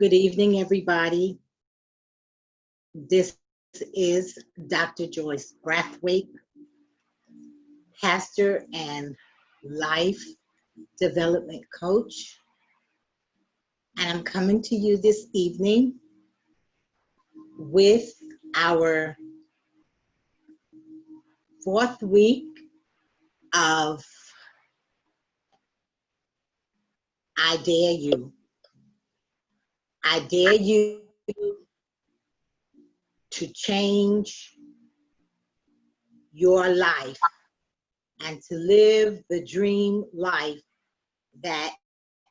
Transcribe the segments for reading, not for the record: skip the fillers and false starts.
Good evening, everybody. This is Dr. Joyce Braithwaite, pastor and life development coach. And I'm coming to you this evening with our fourth week of I Dare You. I dare you to change your life and to live the dream life that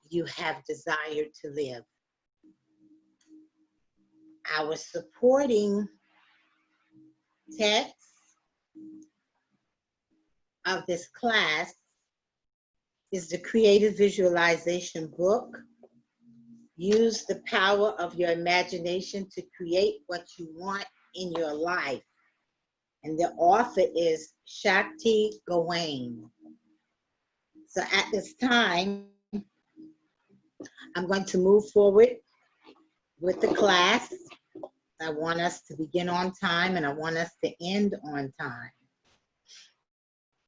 you have desired to live. Our supporting text of this class is the Creative Visualization book. Use the power of your imagination to create what you want in your life. And the author is Shakti Gawain. So at this time, I'm going to move forward with the class. I want us to begin on time and I want us to end on time.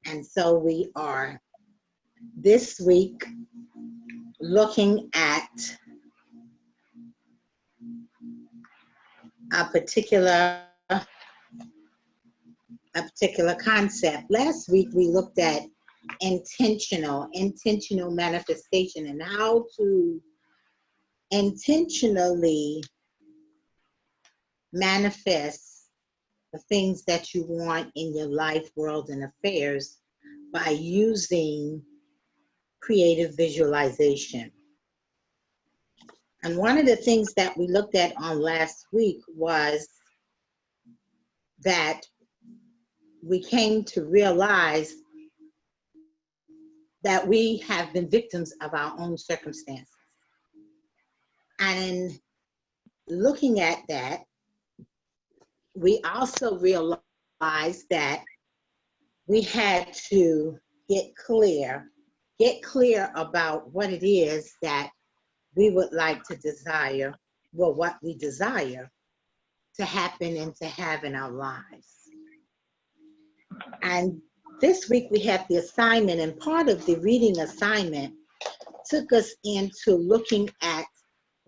And so we are this week looking at a particular concept. Last week we looked at intentional manifestation and how to intentionally manifest the things that you want in your life, world, and affairs by using creative visualization. And one of the things that we looked at on last week was that we came to realize that we have been victims of our own circumstances. And in looking at that, we also realized that we had to get clear about what it is that we would like to desire, well, what we desire to happen and to have in our lives. And this week we had the assignment, and part of the reading assignment took us into looking at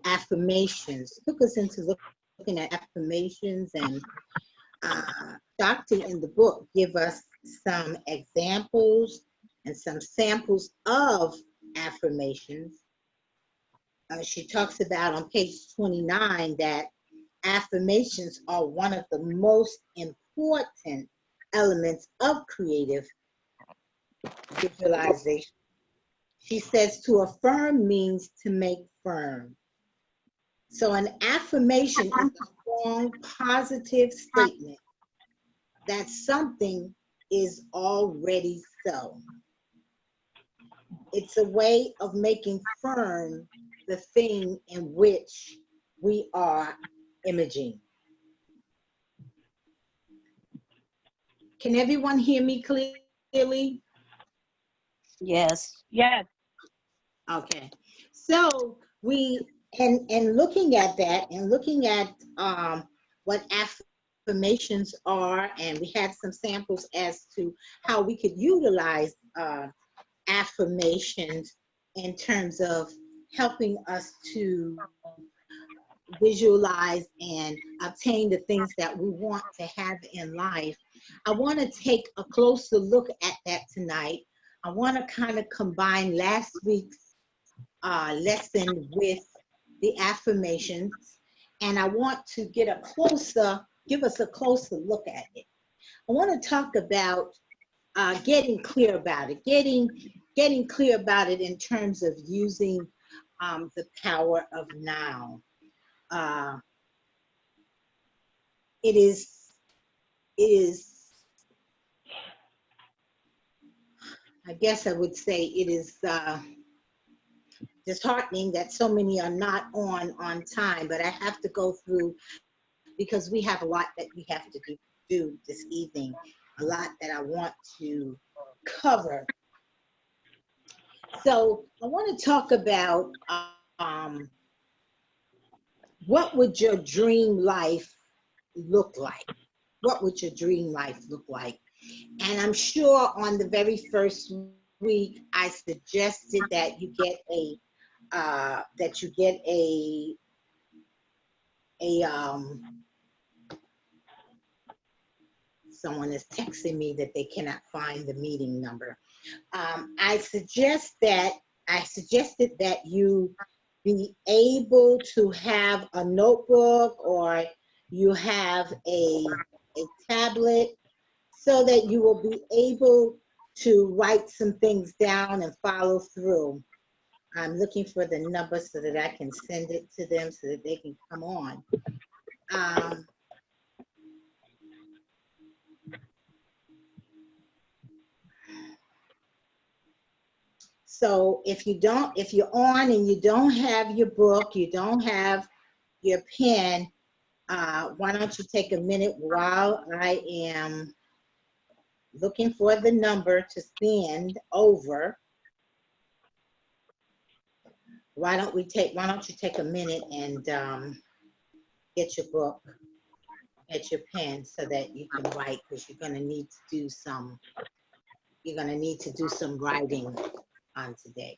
affirmations, looking at affirmations, and Dr. in the book give us some examples and some samples of affirmations. She talks about on page 29 that affirmations are one of the most important elements of creative visualization. She says to affirm means to make firm. So an affirmation is a strong, positive statement that something is already so. It's a way of making firm the thing in which we are imaging. Can everyone hear me clearly? Yes. Yes. Okay. So we, and looking at that and looking at what affirmations are, and we had some samples as to how we could utilize affirmations in terms of helping us to visualize and obtain the things that we want to have in life. I want to take a closer look at that tonight. I want to kind of combine last week's lesson with the affirmations, and I want to give us a closer look at it. I want to talk about getting clear about it, getting clear about it in terms of using the power of now. It is, I guess I would say it is disheartening that so many are not on time, but I have to go through because we have a lot that we have to do this evening, a lot that I want to cover. So I want to talk about what would your dream life look like? What would your dream life look like? And I'm sure on the very first week, I suggested that you get someone is texting me that they cannot find the meeting number. I suggested that you be able to have a notebook, or you have a tablet, so that you will be able to write some things down and follow through. I'm looking for the number so that I can send it to them so that they can come on. So if you're on and you don't have your book, you don't have your pen, why don't you take a minute while I am looking for the number to send over. Why don't you take a minute and get your book, get your pen, so that you can write, because you're gonna need to do some writing on today.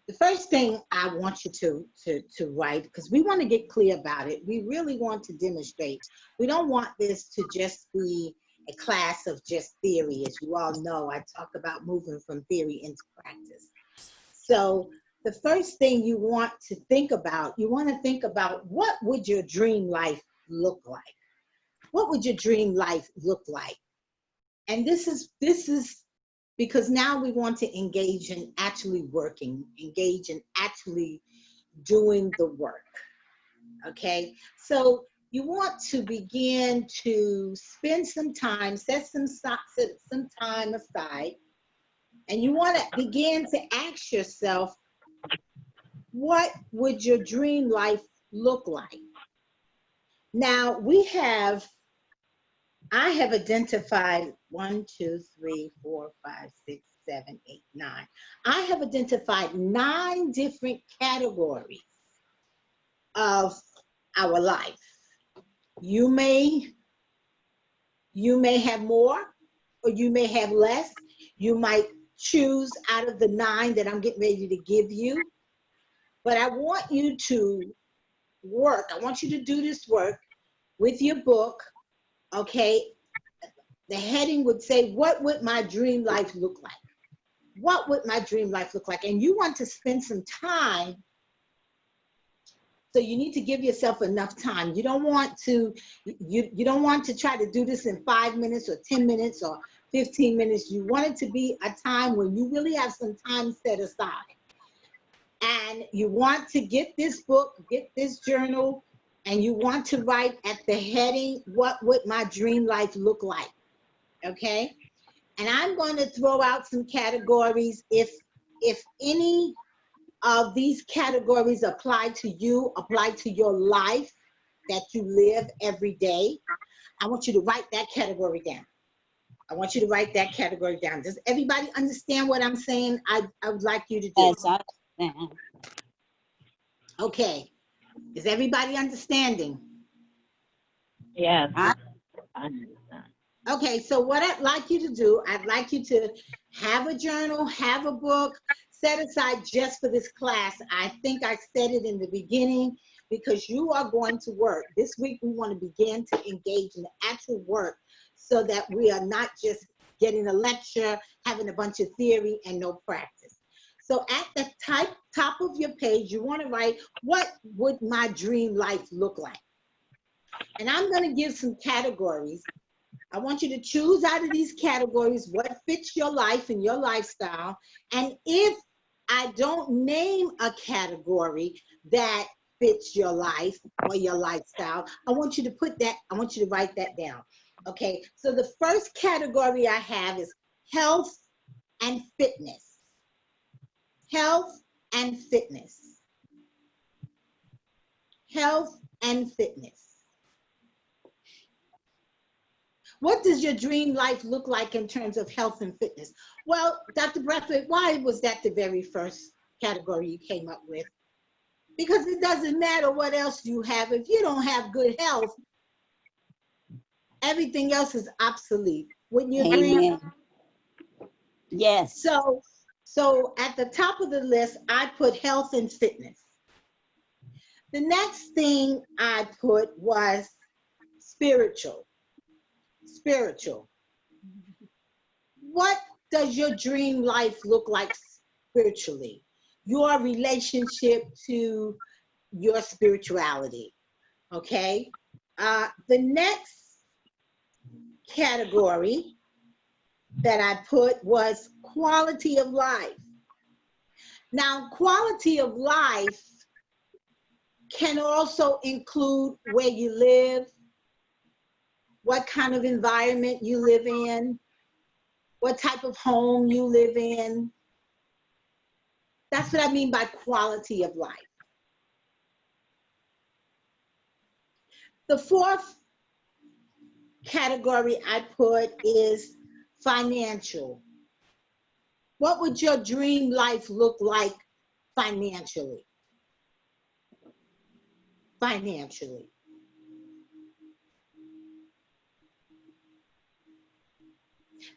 The first thing I want you to write, because we want to get clear about it. We really want to demonstrate. We don't want this to just be a class of just theory. As you all know, I talk about moving from theory into practice. So the first thing you want to think about, what would your dream life look like? What would your dream life look like? And this is because now we want to engage in actually working, engage in actually doing the work, okay? So you want to begin to spend some time, set some time aside, and you want to begin to ask yourself, what would your dream life look like? Now, I have identified 1, 2, 3, 4, 5, 6, 7, 8, 9. I have identified 9 different categories of our life. You may have more, or you may have less. You might choose out of the 9 that I'm getting ready to give you. But I want you to work. I want you to do this work with your book. Okay, the heading would say, what would my dream life look like? What would my dream life look like? And you want to spend some time, so you need to give yourself enough time. You don't want to try to do this in 5 minutes or 10 minutes or 15 minutes. You want it to be a time when you really have some time set aside. And you want to get this book, get this journal, and you want to write at the heading, what would my dream life look like? Okay? And I'm going to throw out some categories. If any of these categories apply to you, apply to your life that you live every day, I want you to write that category down. I want you to write that category down. Does everybody understand what I'm saying? I would like you to do. Yes, I understand. Okay. Is everybody understanding? Yes, I I understand. Okay, so what I'd like you to do, I'd like you to have a journal, have a book, set aside just for this class. I think I said it in the beginning, because you are going to work. This week we want to begin to engage in the actual work, so that we are not just getting a lecture, having a bunch of theory and no practice. So at the top of your page, you want to write, what would my dream life look like? And I'm going to give some categories. I want you to choose out of these categories what fits your life and your lifestyle. And if I don't name a category that fits your life or your lifestyle, I want you to write that down. Okay, so the first category I have is health and fitness. Health and fitness. Health and fitness. What does your dream life look like in terms of health and fitness? Well, Dr. Braithwaite, why was that the very first category you came up with? Because it doesn't matter what else you have. If you don't have good health, everything else is obsolete. Wouldn't you agree? Amen. Yes. So at the top of the list, I put health and fitness. The next thing I put was spiritual. Spiritual. What does your dream life look like spiritually? Your relationship to your spirituality, okay? The next category that I put was quality of life. Now, quality of life can also include where you live, what kind of environment you live in, what type of home you live in. That's what I mean by quality of life. The fourth category I put is financial. What would your dream life look like financially? Financially.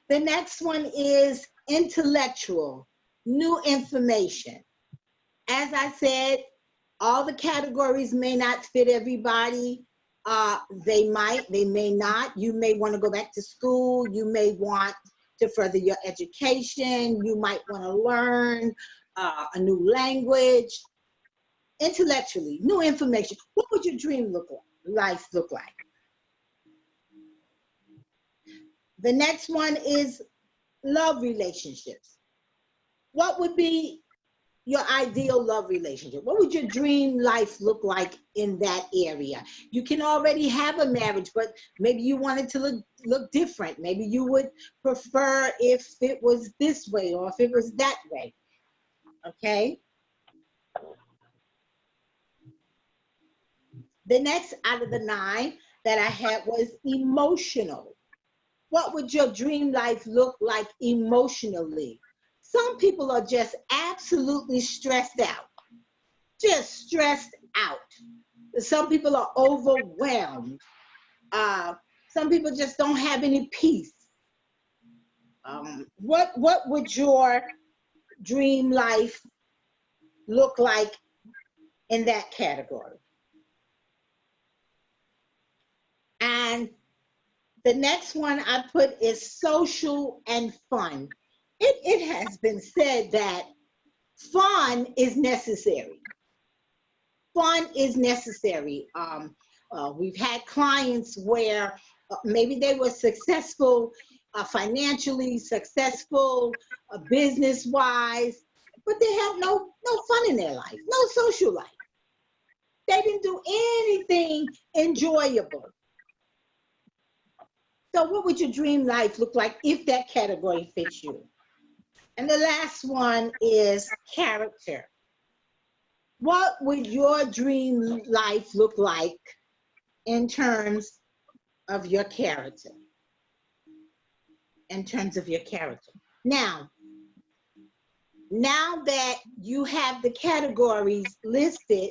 The next one is intellectual, new information. As I said, all the categories may not fit everybody. They might, they may not. You may want to go back to school. You may want to further your education. You might want to learn a new language. Intellectually, new information. What would your dream life look like? The next one is love relationships. What would be your ideal love relationship? What would your dream life look like in that area? You can already have a marriage, but maybe you want it to look different. Maybe you would prefer if it was this way or if it was that way, okay? The next out of the 9 that I had was emotional. What would your dream life look like emotionally? Some people are just absolutely stressed out, just stressed out. Some people are overwhelmed. Some people just don't have any peace. What would your dream life look like in that category? And the next one I put is social and fun. It has been said that fun is necessary. Fun is necessary. We've had clients where maybe they were successful, financially successful, business-wise, but they have no fun in their life, no social life. They didn't do anything enjoyable. So what would your dream life look like if that category fits you? And the last one is character. What would your dream life look like in terms of your character? In terms of your character. Now that you have the categories listed,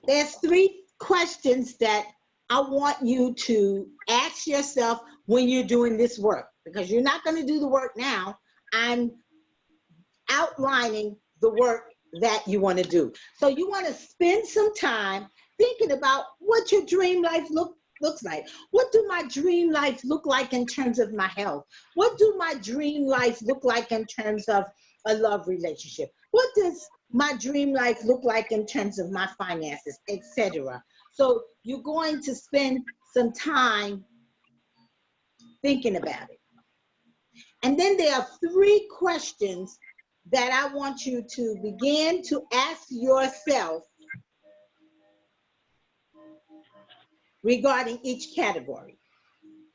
there's 3 questions that I want you to ask yourself when you're doing this work, because you're not going to do the work now. I'm outlining the work that you want to do. So you want to spend some time thinking about what your dream life looks like. What do my dream life look like in terms of my health? What do my dream life look like in terms of a love relationship? What does my dream life look like in terms of my finances, etc.? So you're going to spend some time thinking about it. And then there are 3 questions that I want you to begin to ask yourself regarding each category.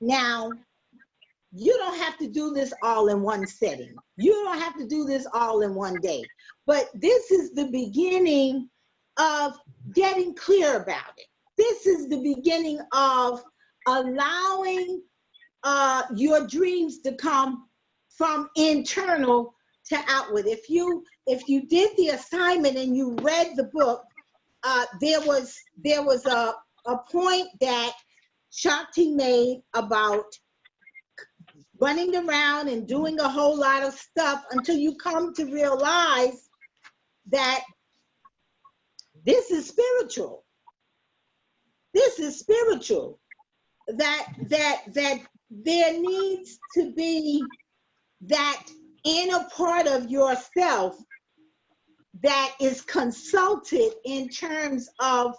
Now, you don't have to do this all in one setting. You don't have to do this all in one day. But this is the beginning of getting clear about it. This is the beginning of allowing your dreams to come from internal to outward. If you did the assignment and you read the book, there was a point that Shanti made about running around and doing a whole lot of stuff until you come to realize that this is spiritual. This is spiritual. That there needs to be that inner part of yourself that is consulted in terms of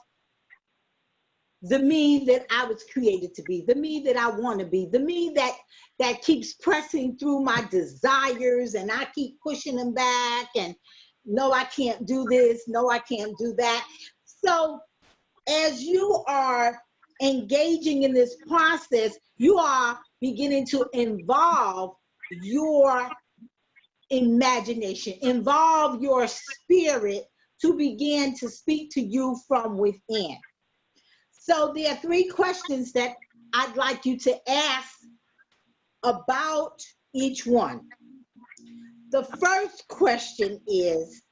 the me that I was created to be, the me that I want to be, the me that keeps pressing through my desires and I keep pushing them back and no, I can't do this, no, I can't do that. So as you are engaging in this process, you are beginning to involve your imagination, involve your spirit to begin to speak to you from within. So there are 3 questions that I'd like you to ask about each one. The first question is,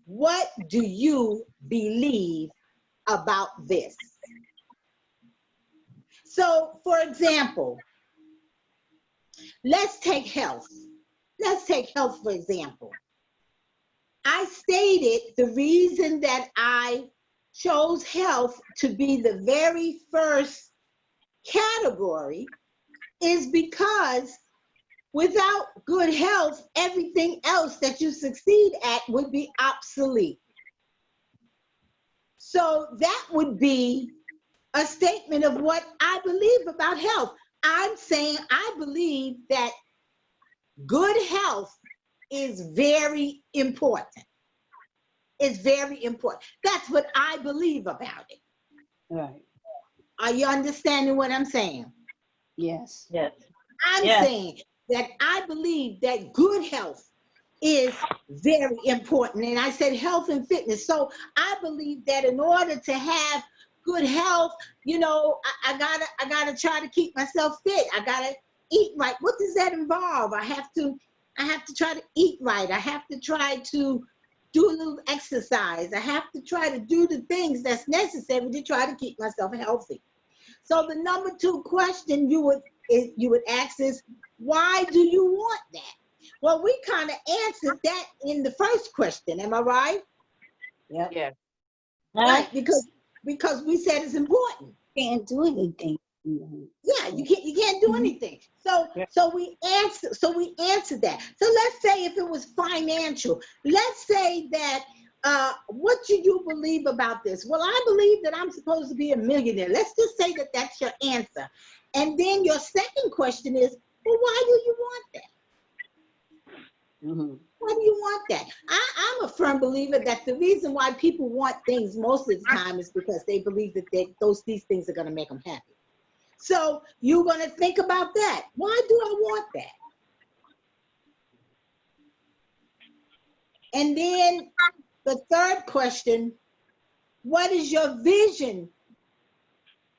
what do you believe about this? So, for example, let's take health. Let's take health, for example. I stated the reason that I chose health to be the very first category is because without good health, everything else that you succeed at would be obsolete. So that would be a statement of what I believe about health. I'm saying I believe that good health is very important. It's very important. That's what I believe about it. Right. Are you understanding what I'm saying? Yes. Yes. I'm Yes. saying that I believe that good health is very important. And I said health and fitness. So I believe that in order to have good health, you know, I gotta try to keep myself fit. I gotta eat right. What does that involve? I have to try to eat right. I have to try to do a little exercise. I have to try to do the things that's necessary to try to keep myself healthy. So the number 2 question you would ask is, why do you want that? Well, we kind of answered that in the first question. Am I right? Yep. Yeah. Right, because we said it's important. Can't do anything. Mhm. Yeah, you can't do anything. So Yeah. so we answered that. So let's say if it was financial, let's say that what do you believe about this? Well, I believe that I'm supposed to be a millionaire. Let's just say that that's your answer. And then your second question is, well, why do you want that? Mhm. Why do you want that? I'm a firm believer that the reason why people want things most of the time is because they believe that these things are going to make them happy. So you're going to think about that. Why do I want that? And then the third question, what is your vision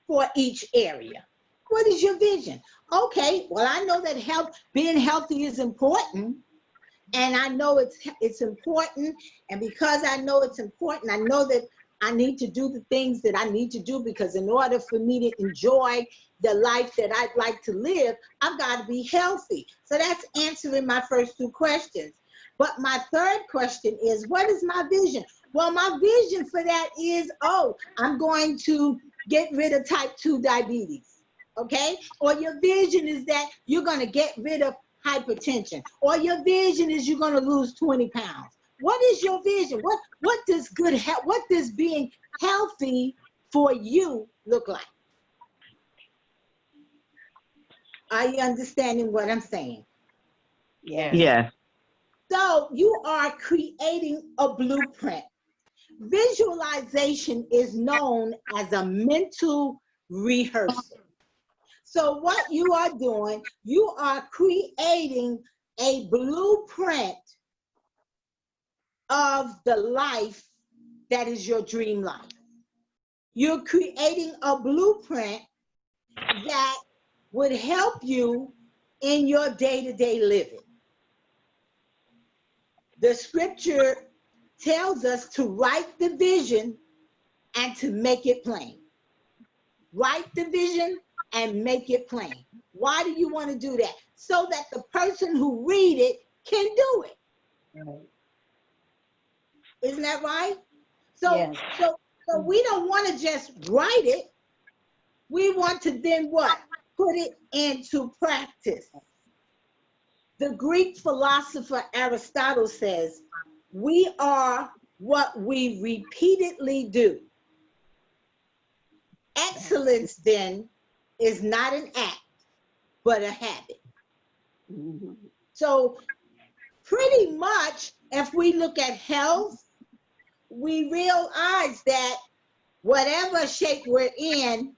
for each area? What is your vision? Okay, well, I know that being healthy is important. And I know it's important. And because I know it's important, I know that I need to do the things that I need to do, because in order for me to enjoy the life that I'd like to live, I've got to be healthy. So that's answering my first 2 questions. But my third question is, what is my vision? Well, my vision for that is, I'm going to get rid of type 2 diabetes, okay? Or your vision is that you're going to get rid of hypertension, or your vision is you're going to lose 20 pounds. What is your vision? What does good health, what does being healthy for you look like? Are you understanding what I'm saying? Yes. Yes. So you are creating a blueprint. Visualization is known as a mental rehearsal. So what you are doing, you are creating a blueprint of the life that is your dream life. You're creating a blueprint that would help you in your day-to-day living. The scripture tells us to write the vision and to make it plain. Write the vision and make it plain. Why do you want to do that? So that the person who read it can do it. Right. Isn't that right? So, Yes. so we don't want to just write it. We want to then what? Put it into practice. The Greek philosopher Aristotle says, we are what we repeatedly do. Excellence then is not an act, but a habit. Mhm. So pretty much, if we look at health, we realize that whatever shape we're in,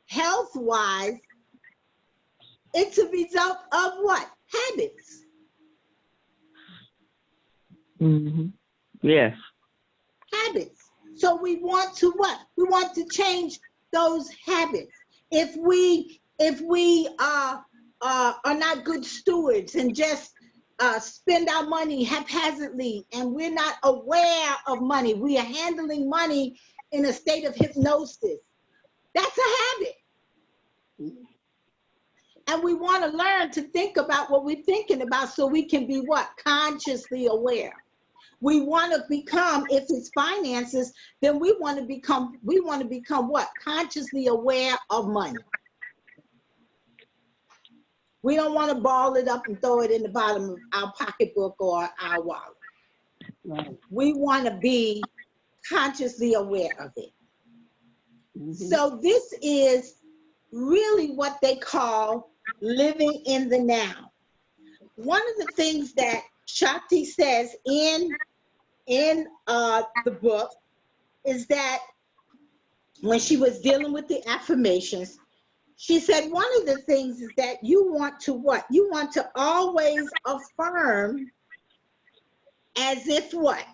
health-wise, it's a result of what? Habits. Mm-hmm. Yes. Habits. So we want to what? We want to change those habits. If we are not good stewards and just spend our money haphazardly and we're not aware of money, we are handling money in a state of hypnosis. That's a habit. And we want to learn to think about what we're thinking about so we can be what? Consciously aware. We want to become, if it's finances, then we want to become what? Consciously aware of money. We don't want to ball it up and throw it in the bottom of our pocketbook or our wallet. Right. We want to be consciously aware of it. Mhm. So this is really what they call living in the now. One of the things that Shakti says in the book is that when she was dealing with the affirmations, she said one of the things is that you want to what? You want to always affirm as if what?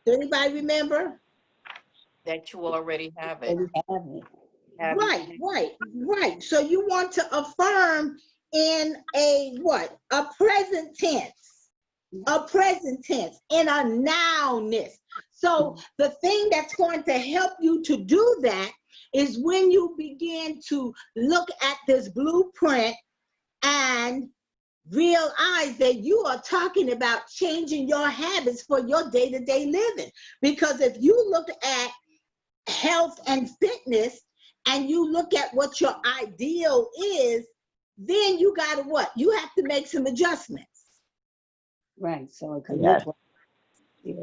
Does anybody remember? That you already have So it. we have it. Have it. Right. So you want to affirm in a what? A present tense. A present tense, in a nowness. So the thing that's going to help you to do that is when you begin to look at this blueprint and realize that you are talking about changing your habits for your day-to-day living. Because if you look at health and fitness and you look at what your ideal is, then you got to what? You have to make some adjustments. Right. So it could Yes. look like it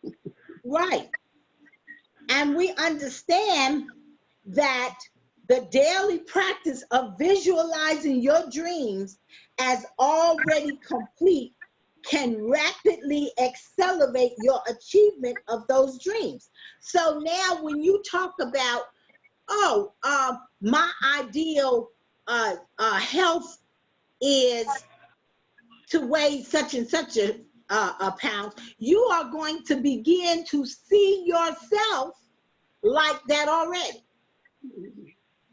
is. Right. And we understand that the daily practice of visualizing your dreams as already complete can rapidly accelerate your achievement of those dreams. So now when you talk about, my ideal health is to weigh such and such a pound, you are going to begin to see yourself like that already.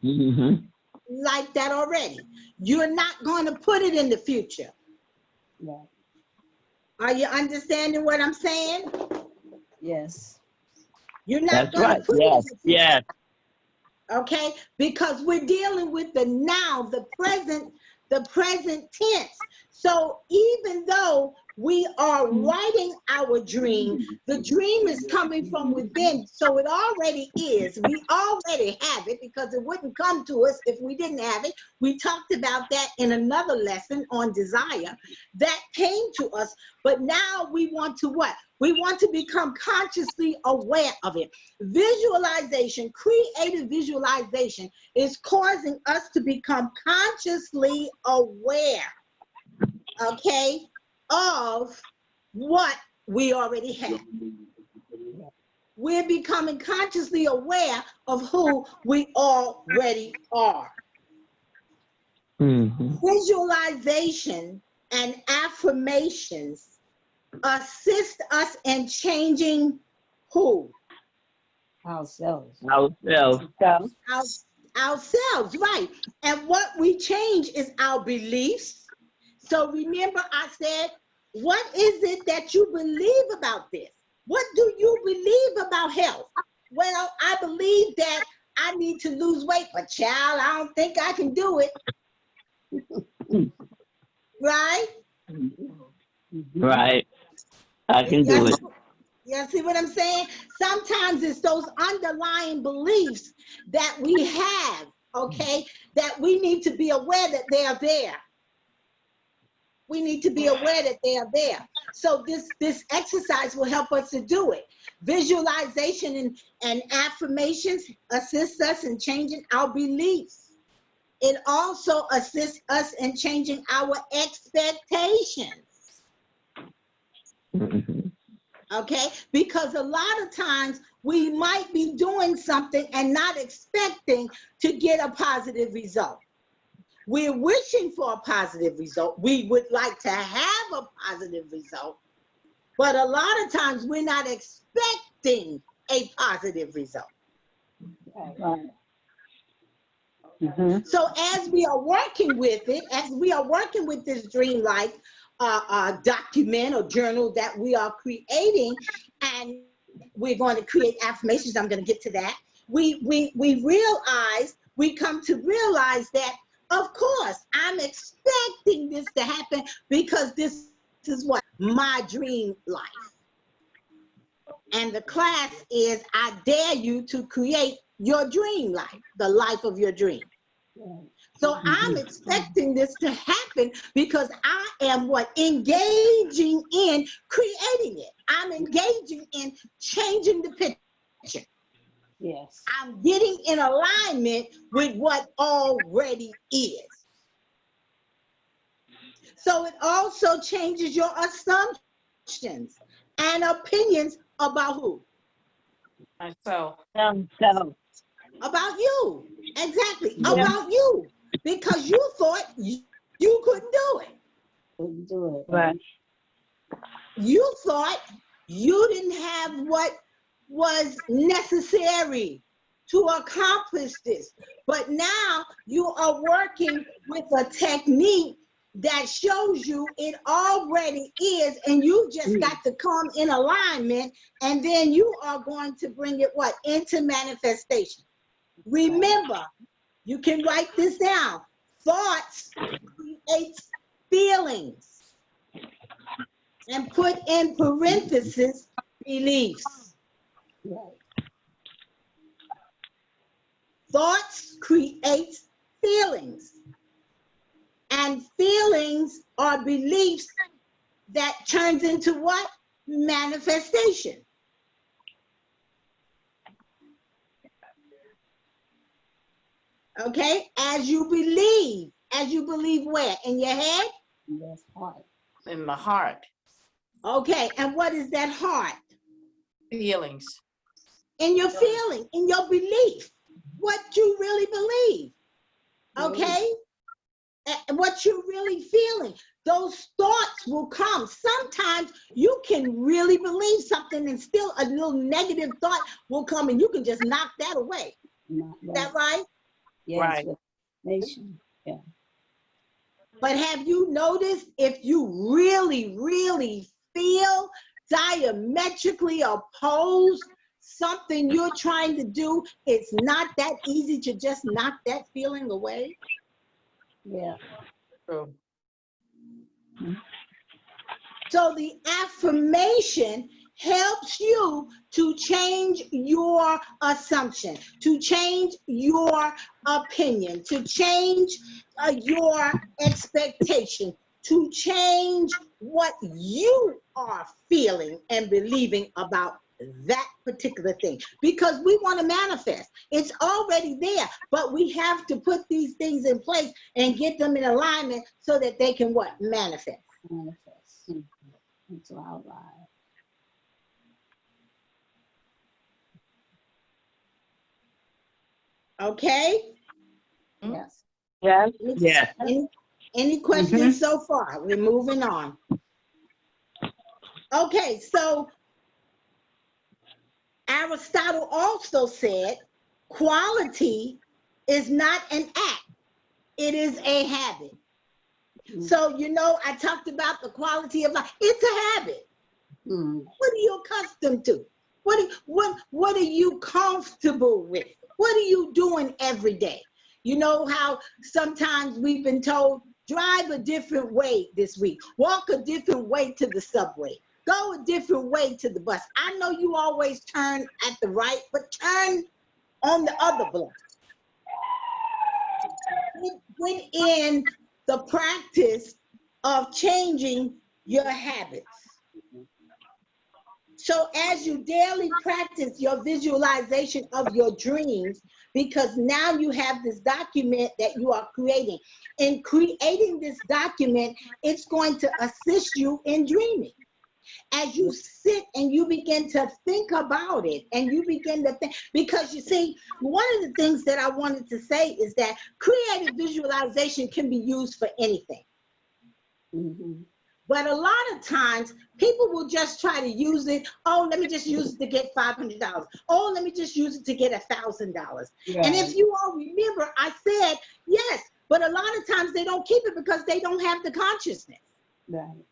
Mm-hmm. Like that already. You're not going to put it in the future. Yeah. Are you understanding what I'm saying? Yes. You're not That's going right. to put Yes. it in the future. Yes. Okay? Because we're dealing with the now, the present tense. So even though we are writing our dream, the dream is coming from within. So it already is. We already have it because it wouldn't come to us if we didn't have it. We talked about that in another lesson on desire. That came to us, but now we want to what? We want to become consciously aware of it. Visualization, creative visualization is causing us to become consciously aware, okay, of what we already have. We're becoming consciously aware of who we already are. Mm-hmm. Visualization and affirmations assist us in changing who? Ourselves. Ourselves. Ourselves, right. And what we change is our beliefs. So remember I said What is it that you believe about this? What do you believe about health? Well, I believe that I need to lose weight, but child, I don't think I can do it. Right? Right. I can do it. You see what I'm saying? Sometimes it's those underlying beliefs that we have, okay, that we need to be aware that they are there. We need to be aware that they are there. So this exercise will help us to do it. Visualization and affirmations assist us in changing our beliefs. It also assists us in changing our expectations. Okay? Because a lot of times we might be doing something and not expecting to get a positive result. We're wishing for a positive result. We would like to have a positive result, but a lot of times we're not expecting a positive result. Right. So as we are working with it, as we are working with this dream life document or journal that we are creating, and we're going to create affirmations, I'm going to get to that. We come to realize that, of course, I'm expecting this to happen because this is what? My dream life. And the class is, I dare you to create your dream life, the life of your dream. So I'm expecting this to happen because I am what? Engaging in creating it. I'm engaging in changing the picture. Yes. I'm getting in alignment with what already is. So it also changes your assumptions and opinions about who? So, About you. Exactly. Yeah. About you. Because you thought you couldn't do it. Couldn't do it. Right. You thought you didn't have what was necessary to accomplish this. But now you are working with a technique that shows you it already is, and you just got to come in alignment, and then you are going to bring it what? Into manifestation. Remember, you can write this down. Thoughts create feelings. And put in parentheses, beliefs. Thoughts create feelings. And feelings are beliefs that turns into what? Manifestation. Okay? As you believe where? In your head? Yes, heart. in my heart, Okay, and what is that heart? feelings. In your feeling, in your belief, what you really believe. Okay? And what you're really feeling. Those thoughts will come. Sometimes you can really believe something and still a little negative thought will come and you can just knock that away. Is that right? Yes, Right. with nation. Yeah. But have you noticed if you really, really feel diametrically opposed something you're trying to do, it's not that easy to just knock that feeling away? Yeah. True. So the affirmation helps you to change your assumption, to change your opinion, to change your expectation, to change what you are feeling and believing about that particular thing, because we want to manifest. It's already there, but we have to put these things in place and get them in alignment so that they can what? Manifest. Manifest into our lives. Okay? Yes. Yes. Yes. Any questions so far? We're moving on. Okay, so Aristotle also said, quality is not an act, it is a habit. So, you know, I talked about the quality of life. It's a habit. What are you accustomed to? What are you comfortable with? What are you doing every day? You know how sometimes we've been told, drive a different way this week, walk a different way to the subway, go a different way to the bus. I know you always turn at the right, but turn on the other block. Put in the practice of changing your habits. So as you daily practice your visualization of your dreams, because now you have this document that you are creating. In creating this document, it's going to assist you in dreaming. As you sit and you begin to think about it, and you begin to think, because you see, one of the things that I wanted to say is that creative visualization can be used for anything. But a lot of times, people will just try to use it. Oh, let me just use it to get $500. Oh, let me just use it to get $1,000. Right. And if you all remember, I said, yes, but a lot of times they don't keep it because they don't have the consciousness. Right.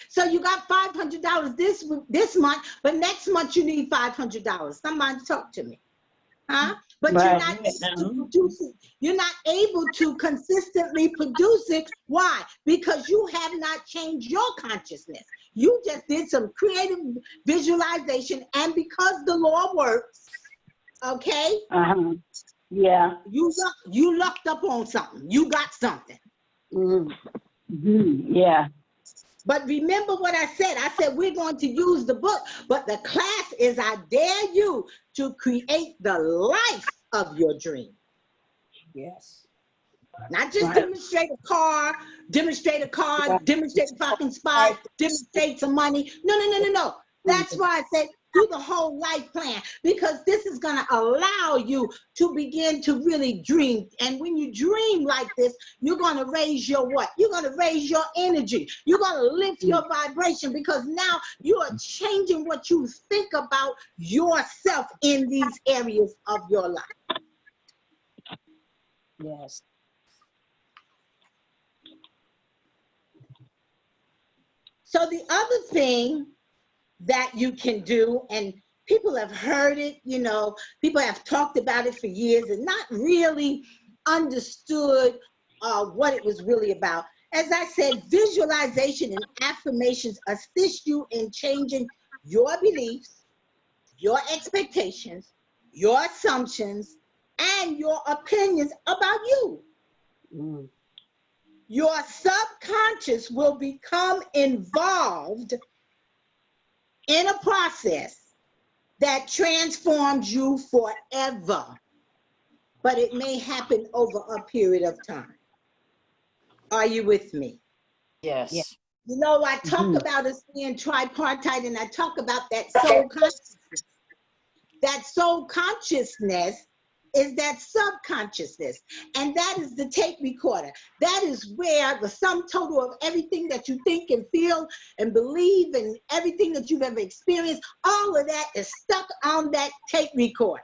So you got $500 this month, but next month you need $500. Somebody talk to me. Huh? But Right. you're not able to produce it. You're not able to consistently produce it. Why? Because you have not changed your consciousness. You just did some creative visualization, and because the law works, okay? Yeah. You lucked up on something. You got something. Yeah. But remember what I said. I said we're going to use the book, but the class is I dare you to create the life of your dream. Yes. Not just demonstrate a car, demonstrate a parking spot, demonstrate some money. No. That's why I said do the whole life plan, because this is going to allow you to begin to really dream. And when you dream like this, you're going to raise your what? You're going to raise your energy. You're going to lift your vibration, because now you are changing what you think about yourself in these areas of your life. Yes. So the other thing that you can do, and people have heard it, you know, people have talked about it for years and not really understood what it was really about. As I said, visualization and affirmations assist you in changing your beliefs, your expectations, your assumptions, and your opinions about you. Your subconscious will become involved in a process that transforms you forever, but it may happen over a period of time. Are you with me? Yes. Yeah. You know, I talk about us being tripartite, and I talk about that soul consciousness. That soul consciousness is that subconsciousness, and that is the tape recorder. That is where the sum total of everything that you think and feel and believe and everything that you've ever experienced, all of that is stuck on that tape recorder.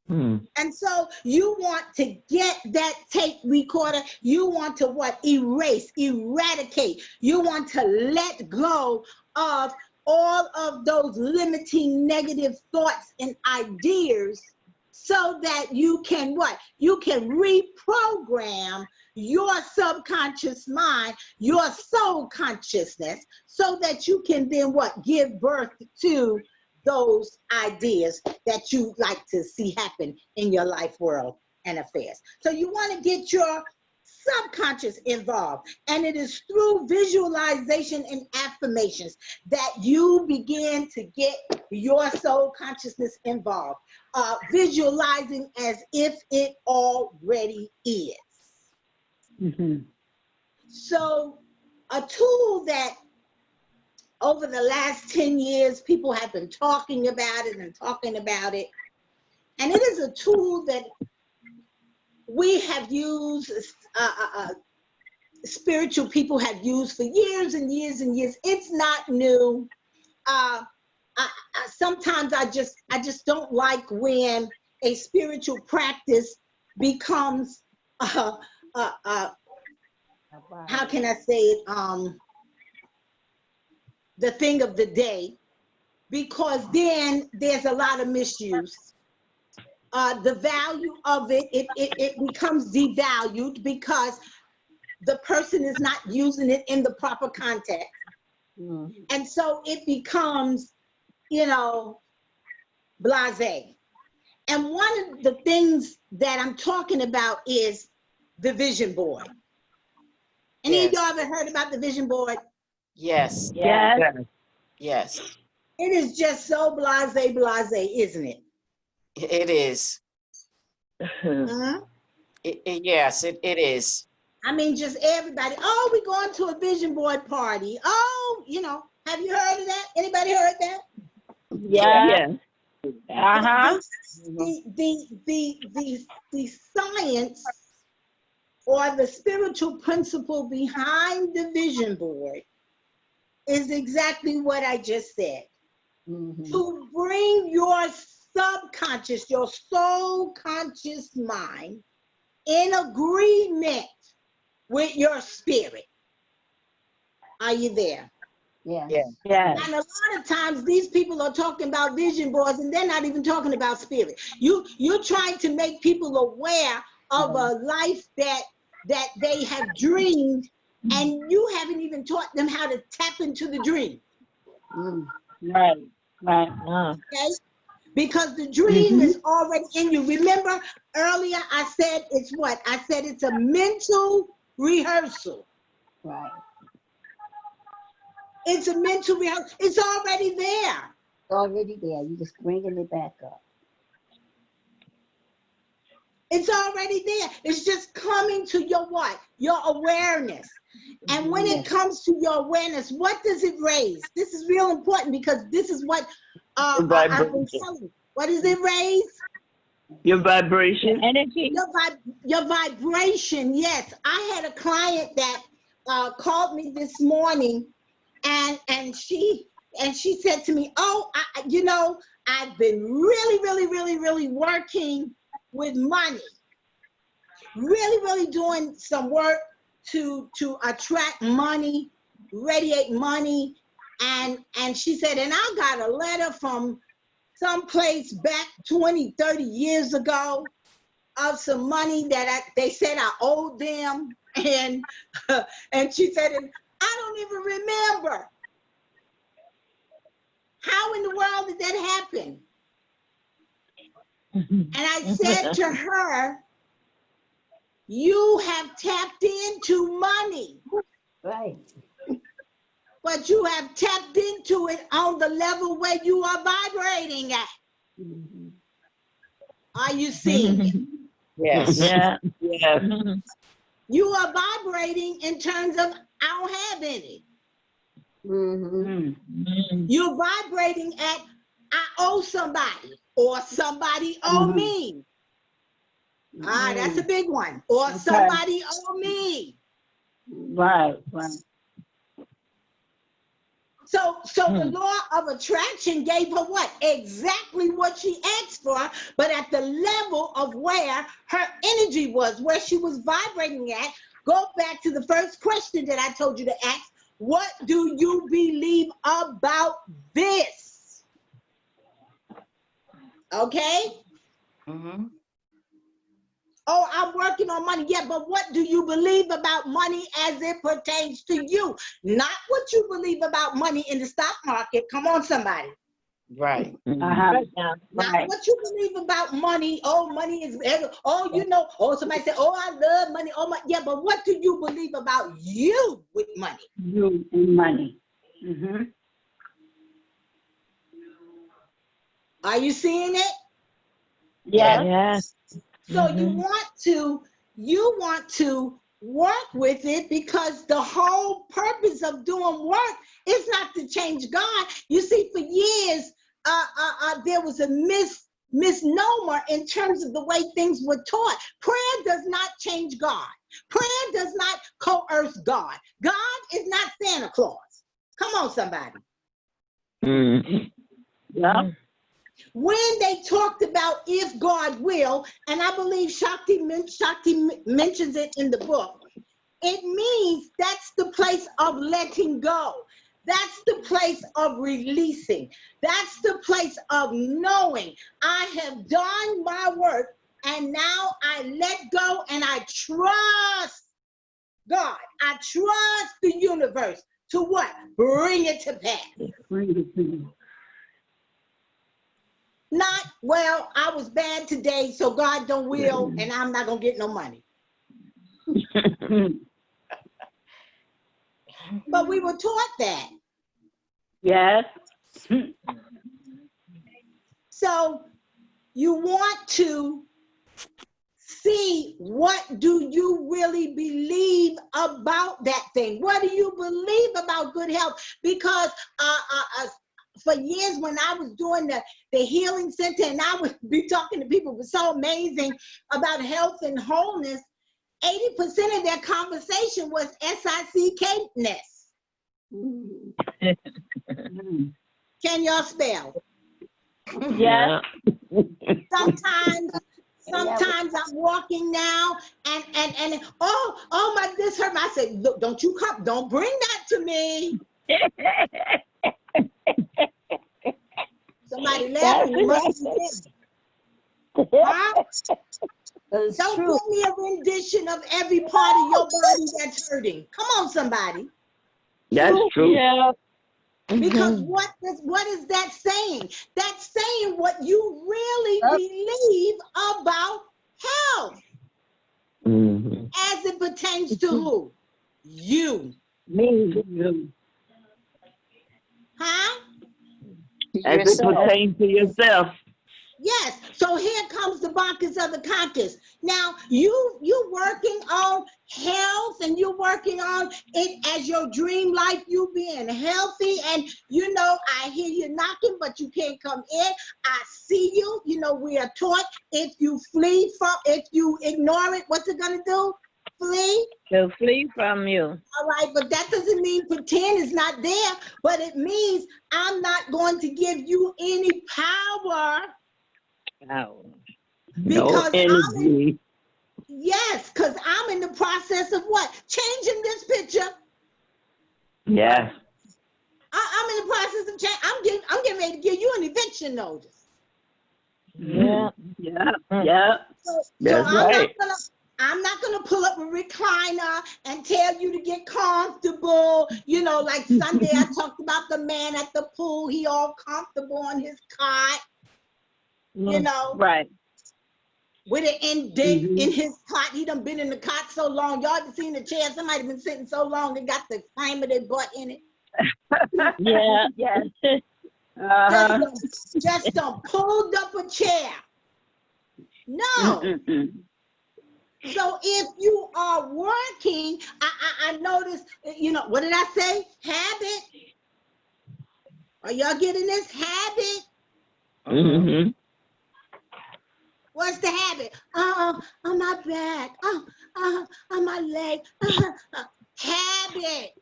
And so you want to get that tape recorder, you want to what? Erase, eradicate. You want to let go of all of those limiting negative thoughts and ideas, so that you can what? You can reprogram your subconscious mind, your soul consciousness, so that you can then what? Give birth to those ideas that you like to see happen in your life, world, and affairs. So you want to get your subconscious involved, and it is through visualization and affirmations that you begin to get your soul consciousness involved, visualizing as if it already is. So a tool that over the last 10 years people have been talking about it, and it is a tool that we have used, spiritual people have used for years and years and years. It's not new. Sometimes I just don't like when a spiritual practice becomes how can I say it, the thing of the day, because then there's a lot of misuse. The value of it becomes devalued because the person is not using it in the proper context. And so it becomes, you know, blasé. And one of the things that I'm talking about is the vision board. Any of y'all ever heard about the vision board? Yes. Yes. Yes. It is just so blasé, isn't it? It is. Huh? Yes, it is. I mean, just everybody, oh, we're going to a vision board party. Oh, you know, have you heard of that? Anybody heard that? Yes. Uh-huh. The science or the spiritual principle behind the vision board is exactly what I just said. To bring your subconscious, your soul conscious mind in agreement with your spirit. Are you there? Yes. Yeah. Yes. And a lot of times these people are talking about vision boards and they're not even talking about spirit. You're trying to make people aware of a life that they have dreamed, and you haven't even taught them how to tap into the dream. Right. Right. Okay? Because the dream is already in you. Remember earlier I said it's what? I said it's a mental rehearsal. Right. It's a mental rehearsal. It's already there. It's already there. You're just bringing it back up. It's already there. It's just coming to your what? Your awareness. And when it comes to your awareness, what does it raise? This is real important because this is what I've been telling you. What does it raise? Your vibration. Energy. Your vibration, yes. I had a client that called me this morning, and she said to me, "Oh, you know, I've been really working with money, really doing some work to attract money, radiate money." And she said, and I got a letter from someplace back 20, 30 years ago of some money that they said I owed them. And she said, and I don't even remember. How in the world did that happen? And I said to her, you have tapped into money. Right. But you have tapped into it on the level where you are vibrating at. Are you seeing it? Yes. Yeah. You are vibrating in terms of, I don't have any. You're vibrating at, I owe somebody, or somebody owe me. Ah, that's a big one. Or somebody owe me. Right. So the law of attraction gave her what? Exactly what she asked for, but at the level of where her energy was, where she was vibrating at. Go back to the first question that I told you to ask. What do you believe about this? Okay? Oh, I'm working on money. Yeah, but what do you believe about money as it pertains to you? Not what you believe about money in the stock market. Come on, somebody. Right. Not what you believe about money. Oh, money is, oh, you know, oh, somebody said, oh, I love money. Oh, my, yeah, but what do you believe about you with money? You and money. Are you seeing it? Yes. So you want to work with it, because the whole purpose of doing work is not to change God. You see, for years, there was a misnomer in terms of the way things were taught. Prayer does not change God. Prayer does not coerce God. God is not Santa Claus. Come on, somebody. Yeah. when they talked about if God will, and I believe Shakti mentions it in the book, it means that's the place of letting go. That's the place of releasing. That's the place of knowing I have done my work and now I let go and I trust God. I trust the universe to what? Bring it to pass. Not, well, I was bad today, so God don't will, and I'm not going to get no money. But we were taught that. Yes. So you want to see, what do you really believe about that thing? What do you believe about good health? Because for years when I was doing the healing center and I would be talking to people who were so amazing about health and wholeness, 80% of their conversation was SICK-ness. Can y'all spell? Yeah. Sometimes I'm walking now and oh my, this hurt. I said, look, don't bring that to me. Somebody laughing, you must be busy. Huh? It's Don't true. give me a rendition of every part of your body that's hurting. Come on, somebody. That's true. Yeah. Because what is that saying? That's saying what you really believe about health as it pertains to who? You. Me. Huh? As it pertains to yourself. Yes. So here comes the Bacchus of the Caucus. Now you working on health and you working on it as your dream life, you being healthy, and you know, I hear you knocking, but you can't come in. I see you. You know, we are taught if you ignore it, what's it gonna do? Flee. To flee from you. All right, but that doesn't mean pretend it's not there, but it means I'm not going to give you any power. No. Because energy. because I'm in the process of what? Changing this picture. Yes. I'm in the process of change. I'm getting ready to give you an eviction notice. Yeah. Yeah. So I'm not gonna pull up a recliner and tell you to get comfortable. You know, like Sunday I talked about the man at the pool. He all comfortable on his cot. You know, right, with an indent in his cot. He done been in the cot so long. Y'all done seen the chair. Somebody been sitting so long they got the frame of their butt in it. Yeah. Yes. Just done pulled up a chair. No. So if you are working, I noticed, you know, what did I say? Habit. Are y'all getting this? Habit. What's the habit? On my back. On my leg. Habit.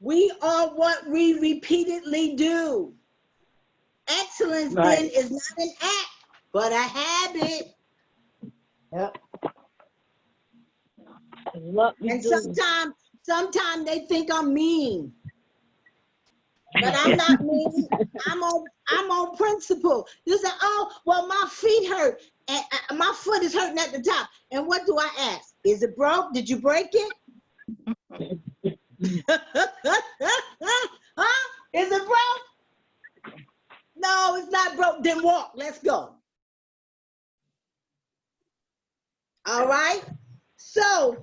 We are what we repeatedly do. Excellence then is not an act, but a habit. Yep. And sometimes they think I'm mean. But I'm not mean. I'm on principle. You say, oh, well, my feet hurt. And my foot is hurting at the top. And what do I ask? Is it broke? Did you break it? Huh? Is it broke? No, it's not broke. Then walk. Let's go. All right. So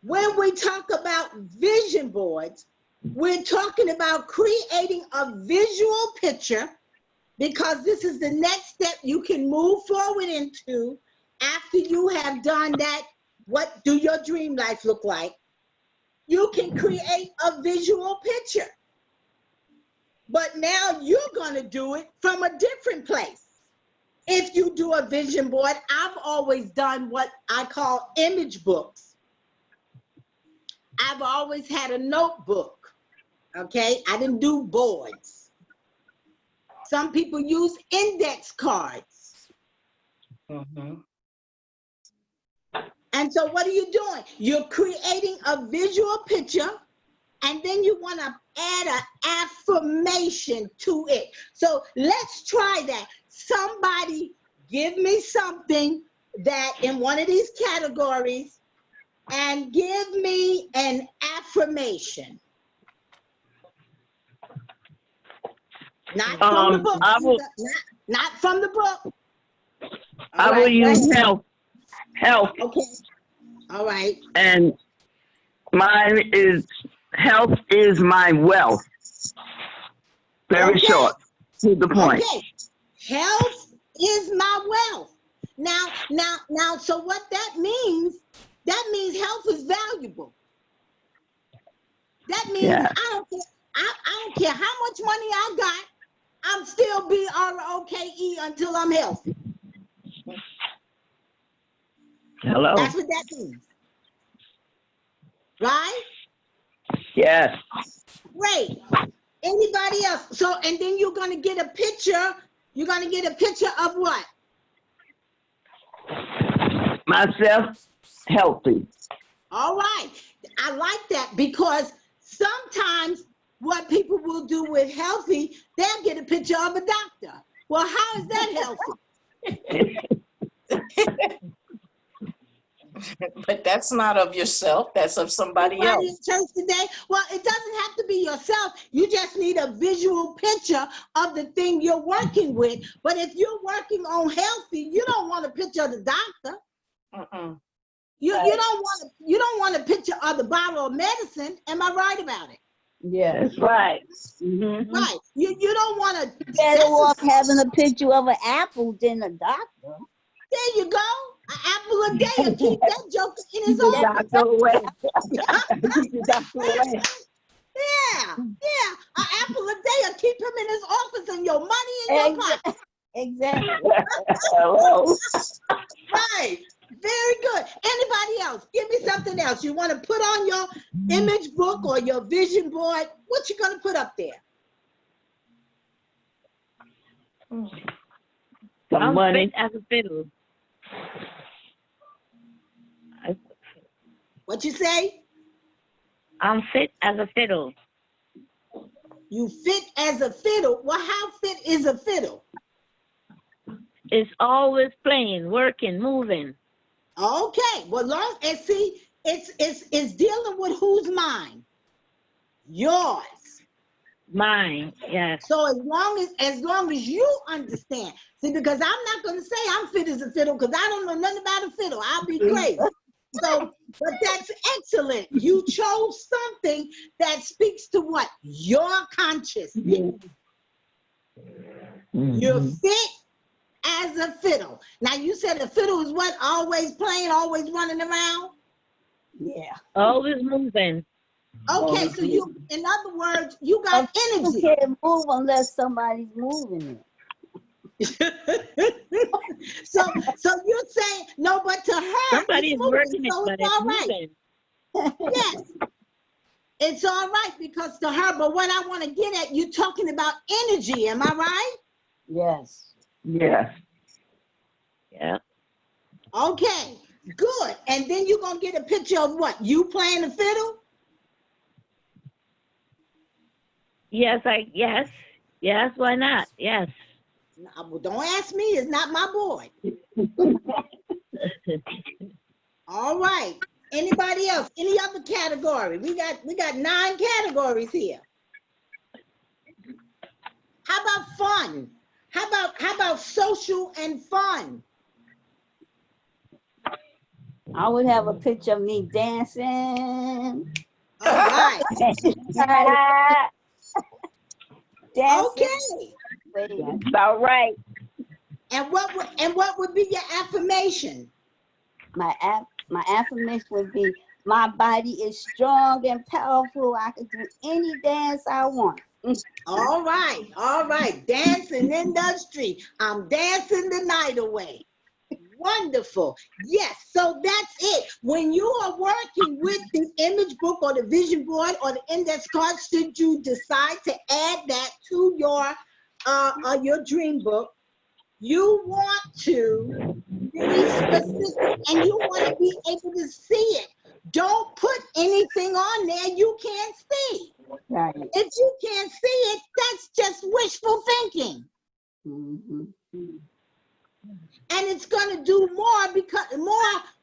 when we talk about vision boards, we're talking about creating a visual picture, because this is the next step you can move forward into after you have done that. What do your dream life look like? You can create a visual picture. But now you're going to do it from a different place. If you do a vision board, I've always done what I call image books. I've always had a notebook. Okay, I didn't do boards. Some people use index cards. Mhm. And so what are you doing? You're creating a visual picture, and then you want to add an affirmation to it. So let's try that. Somebody give me something that in one of these categories and give me an affirmation. Not from the book. I will- Not from the book. I will use health. Health. Okay. All right. And mine is health is my wealth. Very Okay. short, to the point. Okay. Health is my wealth. Now, so what that means health is valuable. That means Yeah. I don't care how much money I got, I'm still BROKE until I'm healthy. Hello. That's what that means. Right? Yes. Great. Anybody else? So, and then you're going to get a picture. You're going to get a picture of what? Myself, healthy. All right. I like that because sometimes what people will do with healthy, they'll get a picture of a doctor. Well, how is that healthy? But that's not of yourself, that's of somebody Anybody else. in church today? Well, it doesn't have to be yourself. You just need a visual picture of the thing you're working with. But if you're working on healthy, you don't want a picture of the doctor. Mm-mm. You don't want a picture of the bottle of medicine. Am I right about it? Yeah. That's right. Mm-hmm. Right. You don't want to. Better off having a picture of an apple than a doctor. There you go. An apple a day will keep that joker in his The office. doctor away. The doctor away. Yeah. An apple a day will keep him in his office and your money in your pocket. Exactly. Hello. Right. Very good. Anybody else? Give me something else. You want to put on your image book or your vision board? What you going to put up there? Some I'm money. fit as a fiddle. What you say? I'm fit as a fiddle. You fit as a fiddle. Well, how fit is a fiddle? It's always playing, working, moving. Okay. Well, long and see, it's dealing with whose mind? Yours. Mine, yes. So as long as you understand, see, because I'm not going to say I'm fit as a fiddle because I don't know nothing about a fiddle. I'll be crazy. So, but that's excellent. You chose something that speaks to what? Your consciousness. You're fit as a fiddle. Now you said a fiddle is what? Always playing, always running around? Yeah. Always moving. Okay, so you, in other words, you got You energy. can't move unless somebody's moving it. So you're saying no, but to her, Somebody it's is working moving, it, so but it's it's all right. moving. Yes, it's all right because to her. But what I want to get at, you're talking about energy. Am I right? Yes. Yes. Yeah. Okay, good. And then you're gonna get a picture of what? You playing the fiddle? Yes, yes, why not? Yes. Well, don't ask me. It's not my boy. All right. Anybody else? Any other category? We got 9 categories here. How about fun? How about social and fun? I would have a picture of me dancing. All right. Dancing. Okay. That's all right. And what would be your affirmation? My affirmation would be, my body is strong and powerful. I can do any dance I want. All right. Dancing in the street. I'm dancing the night away. Wonderful. Yes, so that's it. When you are working with the image book or the vision board or the index card, should you decide to add that to your your dream book, you want to be specific and you want to be able to see it. Don't put anything on there you can't see. Right. If you can't see it, that's just wishful thinking. Mm-hmm. And it's going to do more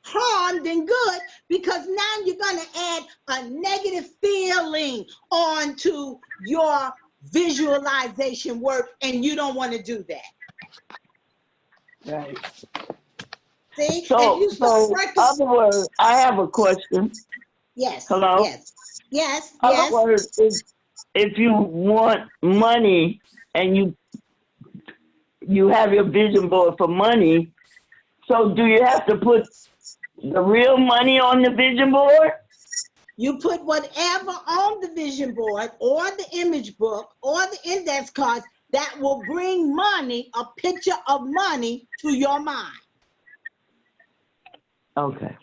harm than good, because now you're going to add a negative feeling onto your visualization work, and you don't want to do that. Right. See? So, If you start working, other words, I have a question. yes. Hello? Yes. Other words, if you want money and you have your vision board for money, so do you have to put the real money on the vision board? You put whatever on the vision board or the image book or the index cards that will bring money, a picture of money, to your mind. Okay.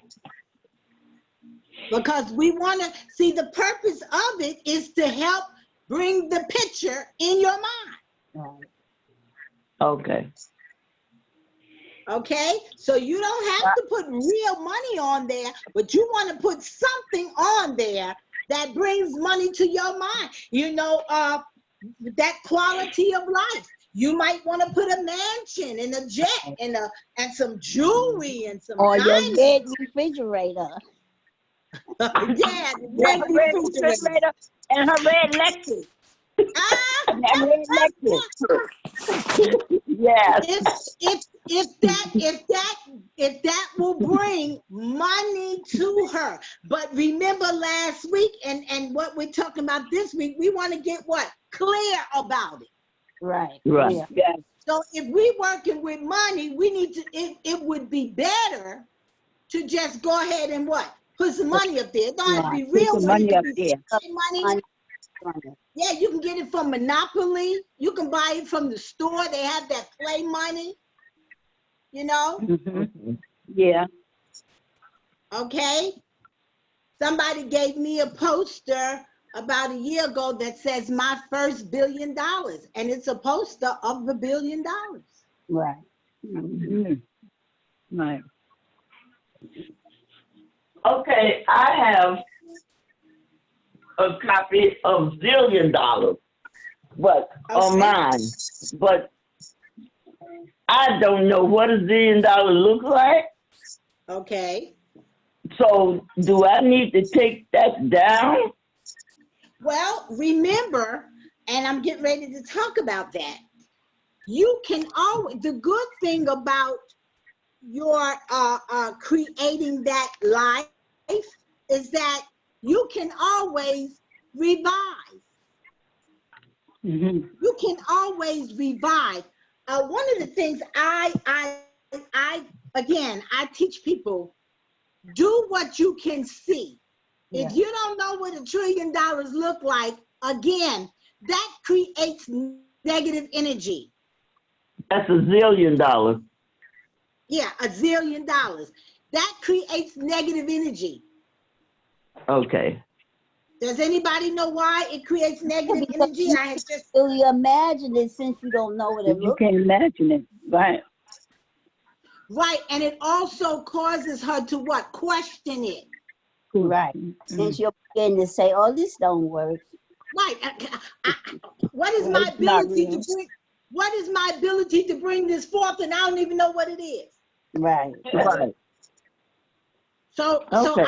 Because we want to see, the purpose of it is to help bring the picture in your mind. Right. Okay. Okay, so you don't have to put real money on there, but you want to put something on there that brings money to your mind. You know, that quality of life. You might want to put a mansion and a jet and some jewelry and some Or your diamonds. red refrigerator. Yeah, the Red red refrigerator. refrigerator and her red Lexus. That red Lexus. Yes. If that will bring money to her. But remember last week and what we're talking about this week, we want to get what? Clear about it. Right. Right. Yeah. Yes. So if we working with money, we need to, it would be better to just go ahead and what? Put some money up there. It don't have to be Right. real Put money. money up there. Money. Yeah, you can get it from Monopoly. You can buy it from the store. They have that play money, you know? Mm-hmm. Yeah. Okay. Somebody gave me a poster about a year ago that says my first $1 billion. And it's a poster of the $1 billion. Right. Mm-hmm. Right. Okay, I have a copy of $1 zillion, but on mine. But I don't know what $1 zillion looks like. Okay. So do I need to take that down? Well, remember, and I'm getting ready to talk about that. You can always, the good thing about your creating that life is that you can always revise. Mm-hmm. You can always revise. One of the things I teach people, do what you can see. Yeah. If you don't know what $1 trillion look like, again, that creates negative energy. That's $1 zillion. Yeah, $1 zillion. That creates negative energy. Okay. Does anybody know why it creates negative because energy? you I had just really imagine it since you don't know what it You looks can't imagine it. Right. right, and it also causes her to what? Question it. right. Since you're beginning to say, "Oh, this don't work." Right. What is Well, my it's not ability real. to bring? What is my ability to bring this forth? And I don't even know what it is. Right. Right. So Okay.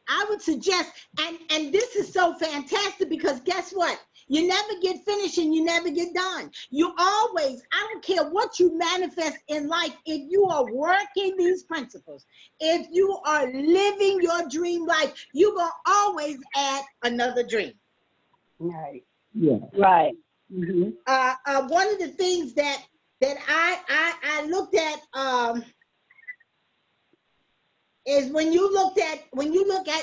I would suggest, and this is so fantastic, because guess what? You never get finished and you never get done. You always, I don't care what you manifest in life, if you are working these principles, if you are living your dream life, you're going to always add another dream. Right. Yeah. Right. Mm-hmm. One of the things that I looked at is when you look at,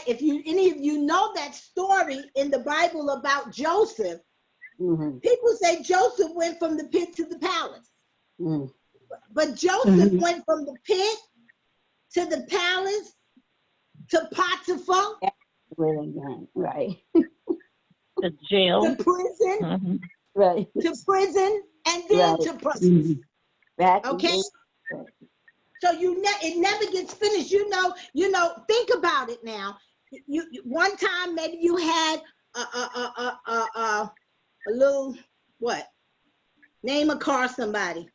if any of you know that story in the Bible about Joseph, Mm-hmm. people say Joseph went from the pit to the palace. Mm. But Joseph went from the pit to the palace to Potiphar, Right. The jail. to prison, Mm-hmm. Right. to prison, and then Right. to proceed. Back Okay? again. So it never gets finished. You know, think about it now. One time maybe you had a little, what? Name a car, somebody.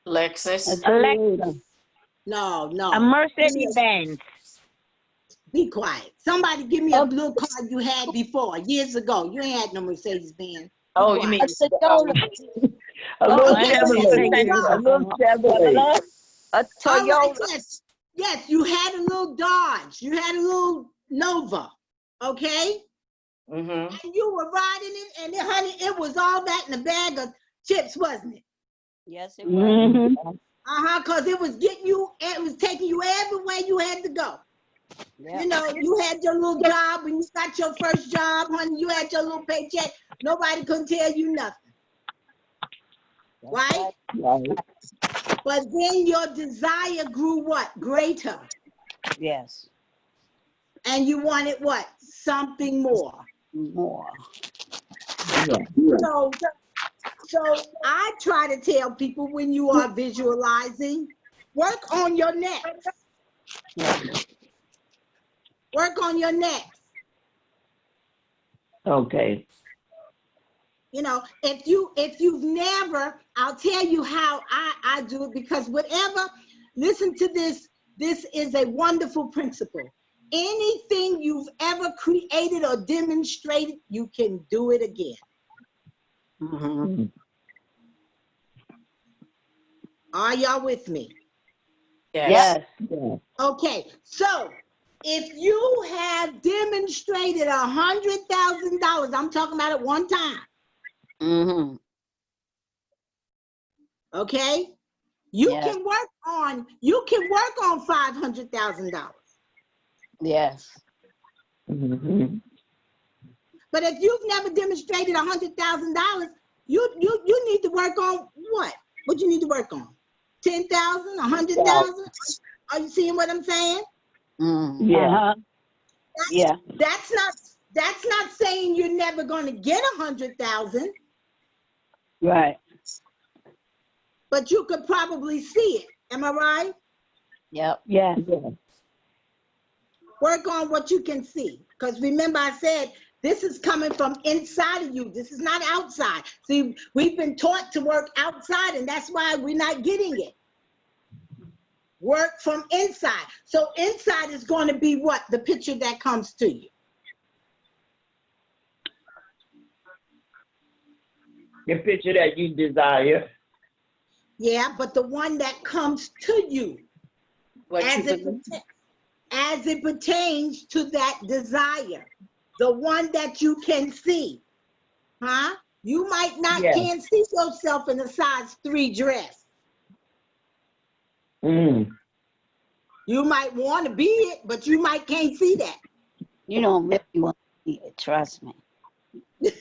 Lexus. Alexa, No. a Mercedes Benz. Be quiet. Somebody give me a little car you had before, years ago. You ain't had no Mercedes Benz. Oh, you mean A Sedona. A little yes, Chevrolet. yes, A little Chevrolet. A All right, Toyota. yes, you had a little Dodge. You had a little Nova, okay? mm-hmm. And you were riding it, and honey, it was all that in a bag of chips, wasn't it? Yes, it was. Mm-hmm. Because it was taking you everywhere you had to go. Yep. You know, you had your little job when you got your first job, honey, you had your little paycheck. Nobody couldn't tell you nothing. Right? Right. But then your desire grew what? Greater. Yes. And you wanted what? Something more. More. So I try to tell people when you are visualizing, work on your next. Work on your next. Okay. You know, if you've never, I'll tell you how I do it, because whatever, listen to this, this is a wonderful principle. Anything you've ever created or demonstrated, you can do it again. Mm-hmm. Are y'all with me? Yes. Yeah. Okay, so if you have demonstrated $100,000, I'm talking about it one time, Mm-hmm. okay? You Yes. can work on $500,000. Yes. Mm-hmm. But if you've never demonstrated $100,000, you need to work on what? What you need to work on? 10,000, 100,000? Are you seeing what I'm saying? Mm-hmm. Yeah. Yeah. That's not saying you're never going to get 100,000, Right. but you could probably see it. Am I right? Yep. Yeah. Yeah. Work on what you can see. Because remember I said, this is coming from inside of you. This is not outside. See, we've been taught to work outside, and that's why we're not getting it. Work from inside. So inside is going to be what? The picture that comes to you. The picture that you desire. Yeah, but the one that comes to you What as it pertains to that desire, the one that you can see, huh? You might not Yeah. can't see yourself in a size 3 dress. Mm. You might want to be it, but you might can't see that. You don't really want to see it, trust me. but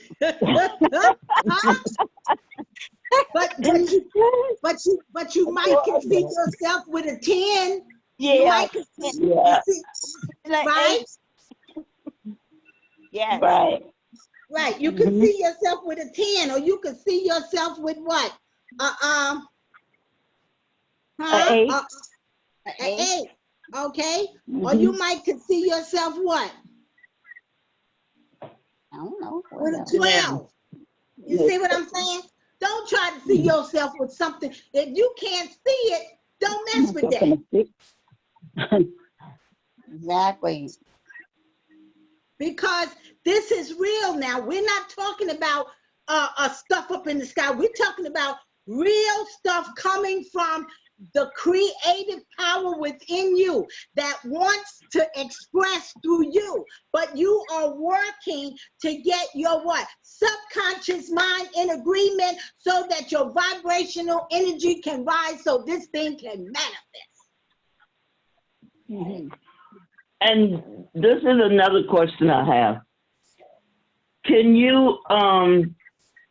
you might can see yourself with a 10. You Yeah. might can see, Yeah. Like right? 8. Yes. Right. Right. You can see yourself with a 10, or you can see yourself with what? Huh? A 8. An 8. Okay. Or you might can see yourself what? I don't know. With a 12. You see what I'm saying? Don't try to see yourself with something. If you can't see it, don't mess with that. Exactly. Because this is real now. We're not talking about stuff up in the sky. We're talking about real stuff coming from the creative power within you that wants to express through you. But you are working to get your what? Subconscious mind in agreement so that your vibrational energy can rise so this thing can manifest. Mm-hmm. And this is another question I have. Can you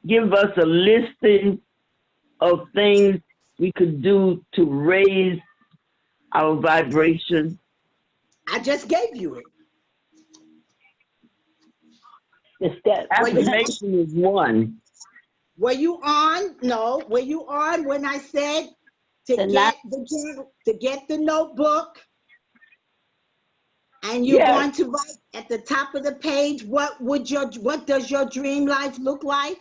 give us a listing of things we could do to raise our vibration? I just gave you it. The steps. Affirmation is one. Were you on? No. Were you on when I said to get the notebook? And you're going to write at the top of the page, what does your dream life look like?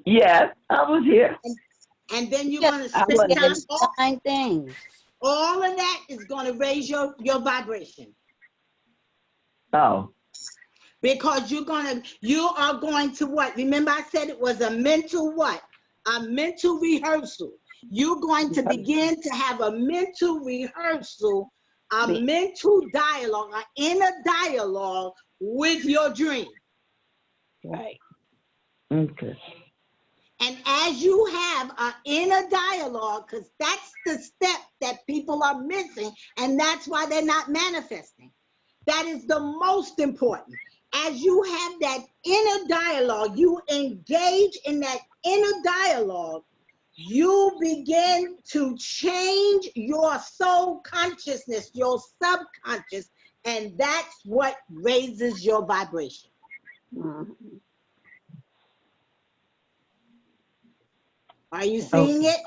Yes, I was here. And then you're going to spend time. Things. All of that is going to raise your vibration. Oh. Because you are going to what? Remember I said it was a mental what? A mental rehearsal. You're going to begin to have a mental rehearsal, a mental dialogue, an inner dialogue with your dream. Right. Okay. And as you have an inner dialogue, because that's the step that people are missing, and that's why they're not manifesting. That is the most important. As you have that inner dialogue, you engage in that inner dialogue, you begin to change your soul consciousness, your subconscious, and that's what raises your vibration. Mm-hmm. Are you seeing it?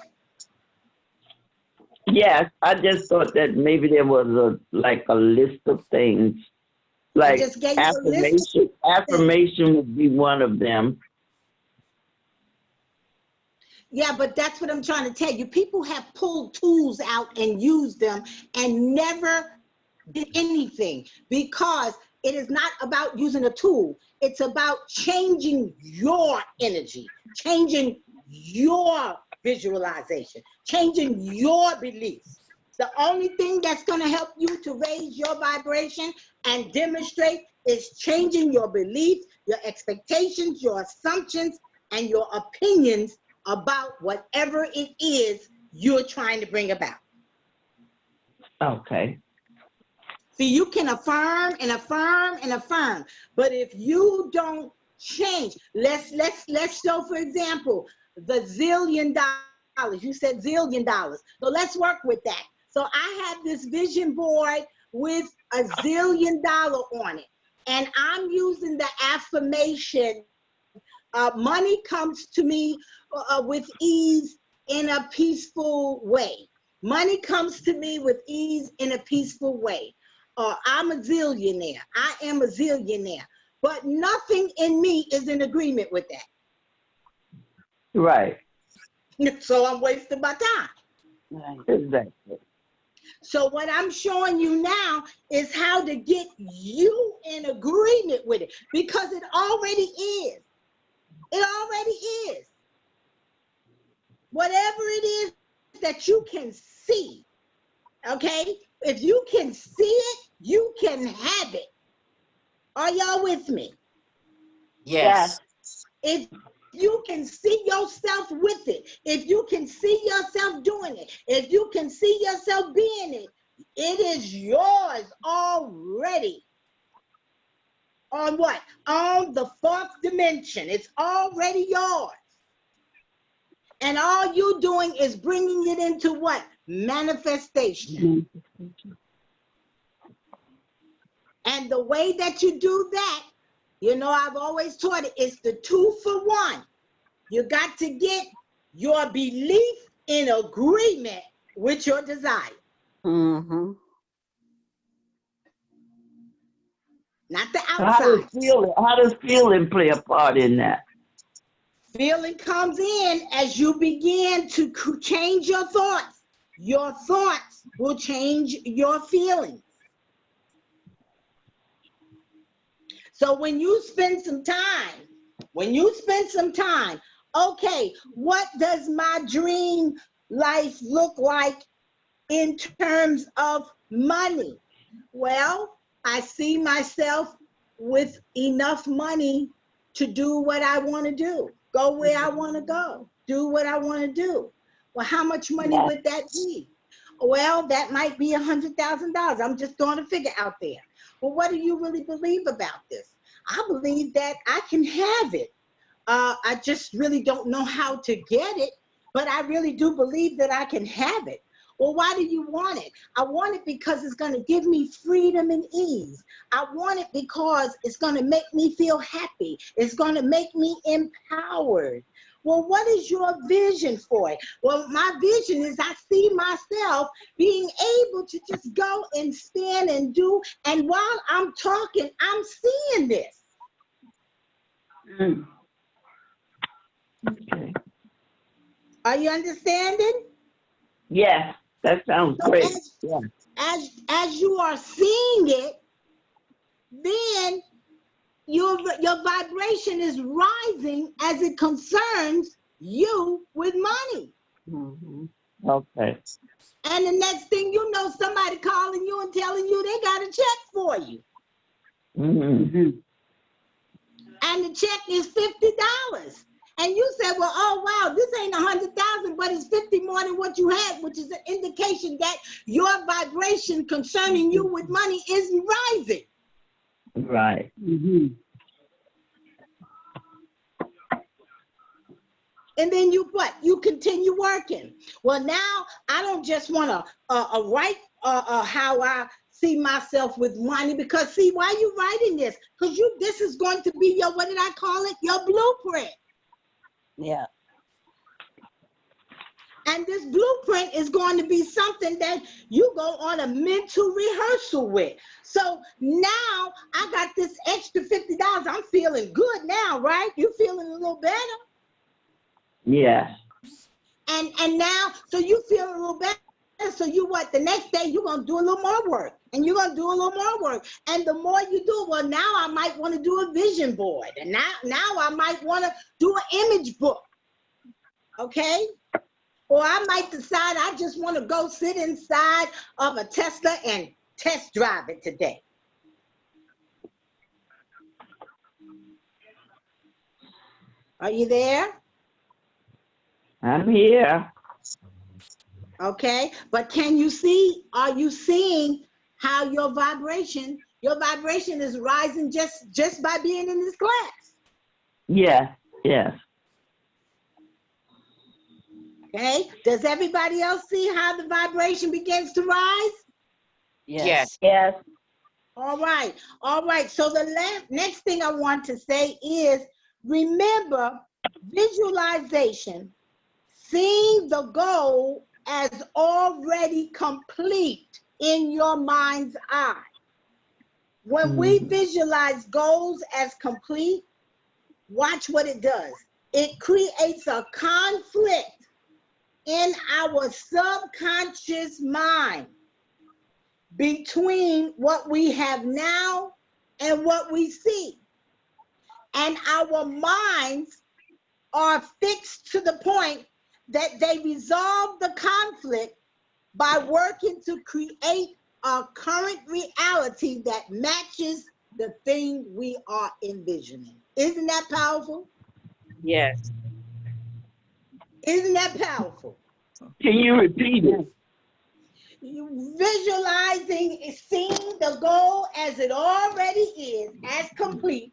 Yes, I just thought that maybe there was a list of things. Like just gave you a list. Affirmation would be one of them. Yeah, but that's what I'm trying to tell you. People have pulled tools out and used them and never did anything, because it is not about using a tool. It's about changing your energy, changing your visualization, changing your beliefs. The only thing that's going to help you to raise your vibration and demonstrate is changing your beliefs, your expectations, your assumptions, and your opinions about whatever it is you're trying to bring about. Okay. See, you can affirm and affirm and affirm, but if you don't change, let's show, for example, the $1 zillion. You said $1 zillion. So let's work with that. So I have this vision board with $1 zillion on it, and I'm using the affirmation, money comes to me with ease in a peaceful way. Money comes to me with ease in a peaceful way. I'm a zillionaire. I am a zillionaire. But nothing in me is in agreement with that. Right. So I'm wasting my time. Right. Exactly. So what I'm showing you now is how to get you in agreement with it, because it already is. It already is. Whatever it is that you can see, okay? If you can see it, you can have it. Are y'all with me? Yes. If you can see yourself with it, if you can see yourself doing it, if you can see yourself being it, it is yours already. On what? On the 4th dimension. It's already yours. And all you're doing is bringing it into what? Manifestation. And the way that you do that, you know, I've always taught it, it's the 2 for 1. You got to get your belief in agreement with your desire. Mm-hmm. Not the So outside. how does feeling play a part in that? Feeling comes in as you begin to change your thoughts. Your thoughts will change your feelings. So when you spend some time, okay, what does my dream life look like in terms of money? Well, I see myself with enough money to do what I want to do, go where I want to go, do what I want to do. Well, how much money would that be? Well, that might be $100,000. I'm just throwing a figure out there. Well, what do you really believe about this? I believe that I can have it. I just really don't know how to get it, but I really do believe that I can have it. Well, why do you want it? I want it because it's going to give me freedom and ease. I want it because it's going to make me feel happy. It's going to make me empowered. Well, what is your vision for it? Well, my vision is I see myself being able to just go and spin and do. And while I'm talking, I'm seeing this. Mm. Okay. Are you understanding? Yes, that sounds So great. Yeah. as you are seeing it, then your vibration is rising as it concerns you with money. Mhm. Okay. And the next thing you know, somebody calling you and telling you they got a check for you. Mm-hmm. And the check is $50. And you said, well, oh, wow, this ain't 100,000, but it's 50 more than what you had, which is an indication that your vibration concerning you with money is rising. Right. Mm-hmm. And then you what? You continue working. Well, now I don't just want to write how I see myself with money, because see, why are you writing this? Because this is going to be your, what did I call it? Your blueprint. Yeah. And this blueprint is going to be something that you go on a mental rehearsal with. So now I got this extra $50. I'm feeling good now, right? You feeling a little better? Yes. And now, so you feel a little better. So you what? The next day you're gonna do a little more work, and you're gonna do a little more work. And the more you do, well, now I might want to do a vision board, and now I might want to do an image book. Okay? Or I might decide I just want to go sit inside of a Tesla and test drive it today. Are you there? I'm here. Okay, but can you see, are you seeing how your vibration is rising just by being in this class? Yes. Yes. Okay, does everybody else see how the vibration begins to rise? Yes. Yes. All right, so the next thing I want to say is, remember, visualization, seeing the goal as already complete in your mind's eye. When we visualize goals as complete, watch what it does. It creates a conflict in our subconscious mind between what we have now and what we see. And our minds are fixed to the point that they resolve the conflict by working to create a current reality that matches the thing we are envisioning. Isn't that powerful? Yes. Isn't that powerful? Can you repeat it? You visualizing, seeing the goal as it already is, as complete.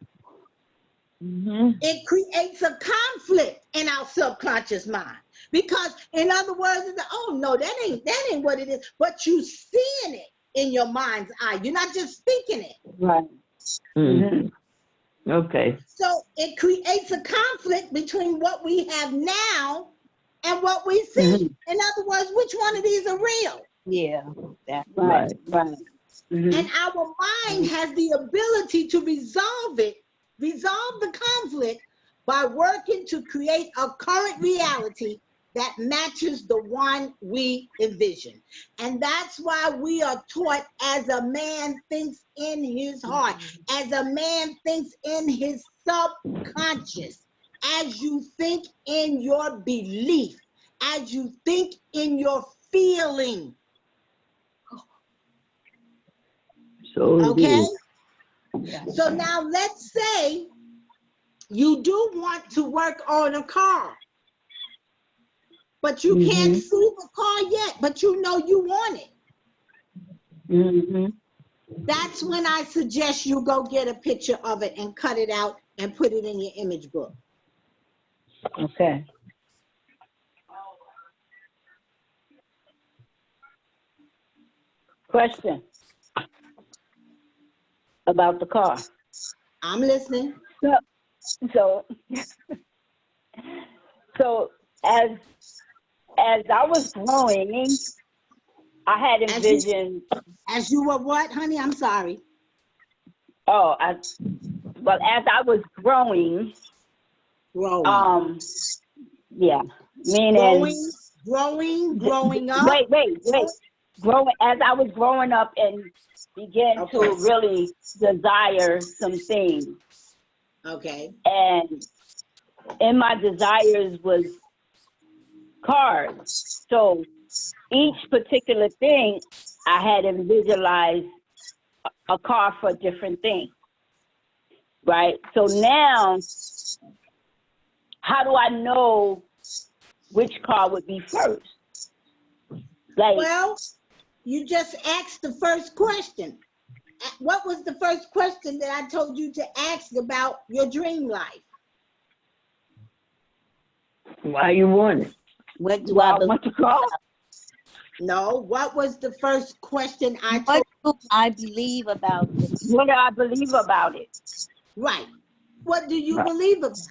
It creates a conflict in our subconscious mind, because in other words, it's, oh no, that ain't what it is, but you seeing it in your mind's eye. You're not just speaking it. Right. Okay. So it creates a conflict between what we have now and what we see. In other words, which one of these are real? Yeah. That's right. Right. And our mind has the ability to resolve the conflict by working to create a current reality that matches the one we envision. And that's why we are taught, as a man thinks in his heart, as a man thinks in his subconscious, as you think in your belief, as you think in your feeling. So okay? So now let's say you do want to work on a car, but you can't see the car yet, but you know you want it. That's when I suggest you go get a picture of it and cut it out and put it in your image book. Okay. Question about the car. I'm listening. So So as I was growing, I had envisioned. As you were what, honey? I'm sorry. Well, as I was growing, yeah, meaning growing up. Wait. Growing as I was growing up and began to really desire some things. Okay. And in my desires was cars. So each particular thing I had visualized a car for different things. Right? So now, how do I know which car would be first? Like, well, you just asked the first question. What was the first question that I told you to ask about your dream life? why you want it? What do I want the car? No, what was the first question I told you? What do I believe about this? What do I believe about it? Right. What do you believe about it?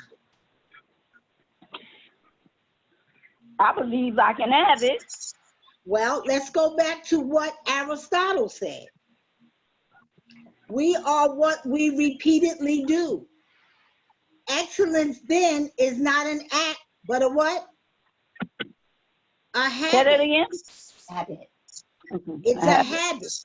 I believe I can have it. Well, let's go back to what Aristotle said. We are what we repeatedly do. Excellence then is not an act, but a what? A habit. Say that again? Habit. It's a habit.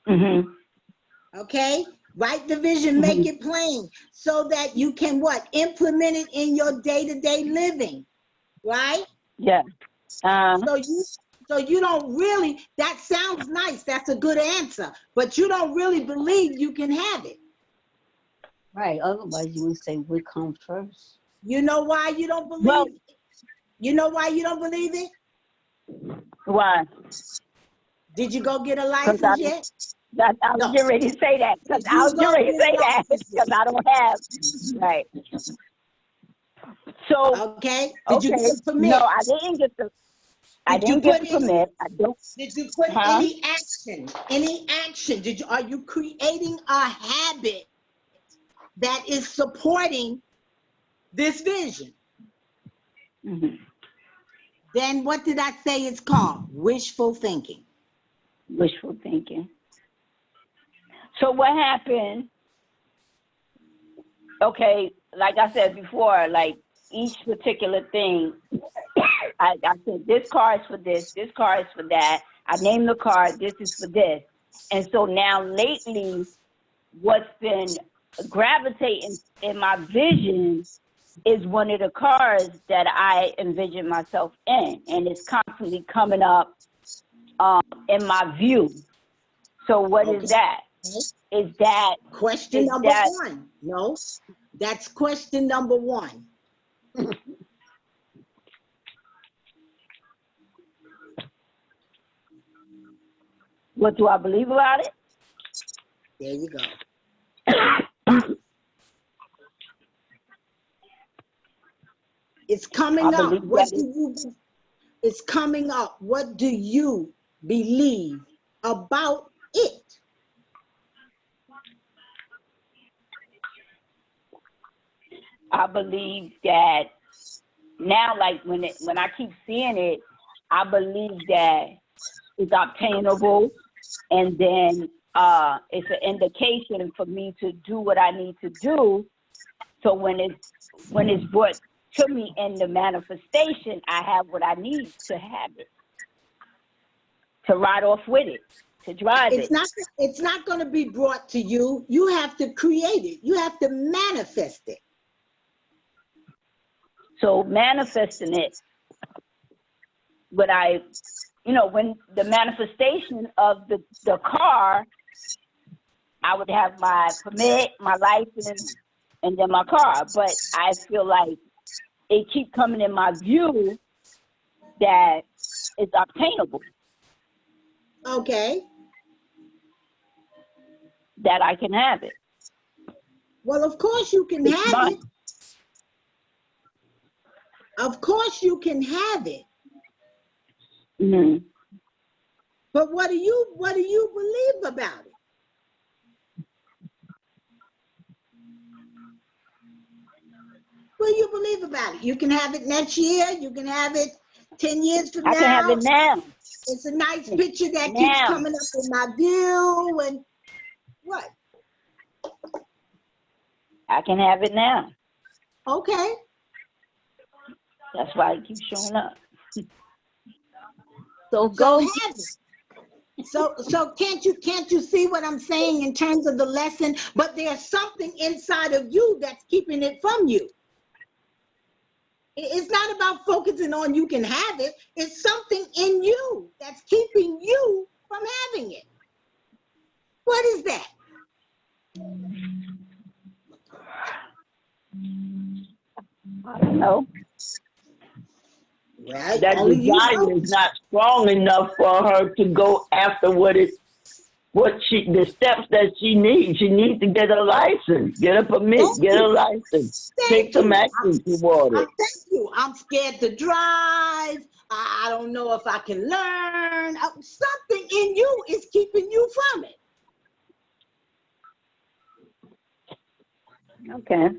Mm-hmm. Okay? Write the vision, make it plain so that you can what? Implement it in your day-to-day living. Right? Yeah. So you don't really, that sounds nice. That's a good answer. But you don't really believe you can have it. Right. Otherwise, you would say, "What comes first?" You know why you don't believe it? You know why you don't believe it? Why? Did you go get a license yet? I was getting ready to say that. Because I was getting ready to say that. Because I don't have. Right. So. Okay. Did you get a permit? No, I didn't get the. I didn't get the permit. I don't. Did you put any action? Any action? Are you creating a habit that is supporting this vision? Mm-hmm. Then what did I say it's called? Wishful thinking. Wishful thinking. So what happened? Okay, like I said before, like each particular thing, I said this car is for this car is for that. I named the car, this is for this. And so now lately, what's been gravitating in my vision is one of the cars that I envision myself in, and it's constantly coming up in my view. So what is that? Is that question number one? No, that's question number one. What do I believe about it? There you go. It's coming up. It's coming up. What do you believe about it? I believe that now, like when I keep seeing it, I believe that it's obtainable, and then it's an indication for me to do what I need to do. So when it's brought to me in the manifestation, I have what I need to have it, to ride off with it, to drive it. It's not going to be brought to you. You have to create it. You have to manifest it. So manifesting it, when the manifestation of the car, I would have my permit, my license, and then my car. But I feel like it keep coming in my view that it's obtainable. Okay. That I can have it. Well, of course you can have it. Of course you can have it. Mm-hmm. But what do you believe about it? What do you believe about it? You can have it next year. You can have it 10 years from I now. can have it now. It's a nice picture that keeps Now. coming up in my view. And what? I can have it now. Okay. That's why it keeps showing up. So So go. have it. So can't you see what I'm saying in terms of the lesson? But there's something inside of you that's keeping it from you. It's not about focusing on you can have it. It's something in you that's keeping you from having it. What is that? I don't know. Well, That only you desire know. is not strong enough for her to go after the steps that she needs. She needs to get a license, get a permit, get a license, take some action toward it. Thank you. I'm scared to drive. I don't know if I can learn. Something in you is keeping you from it. Okay.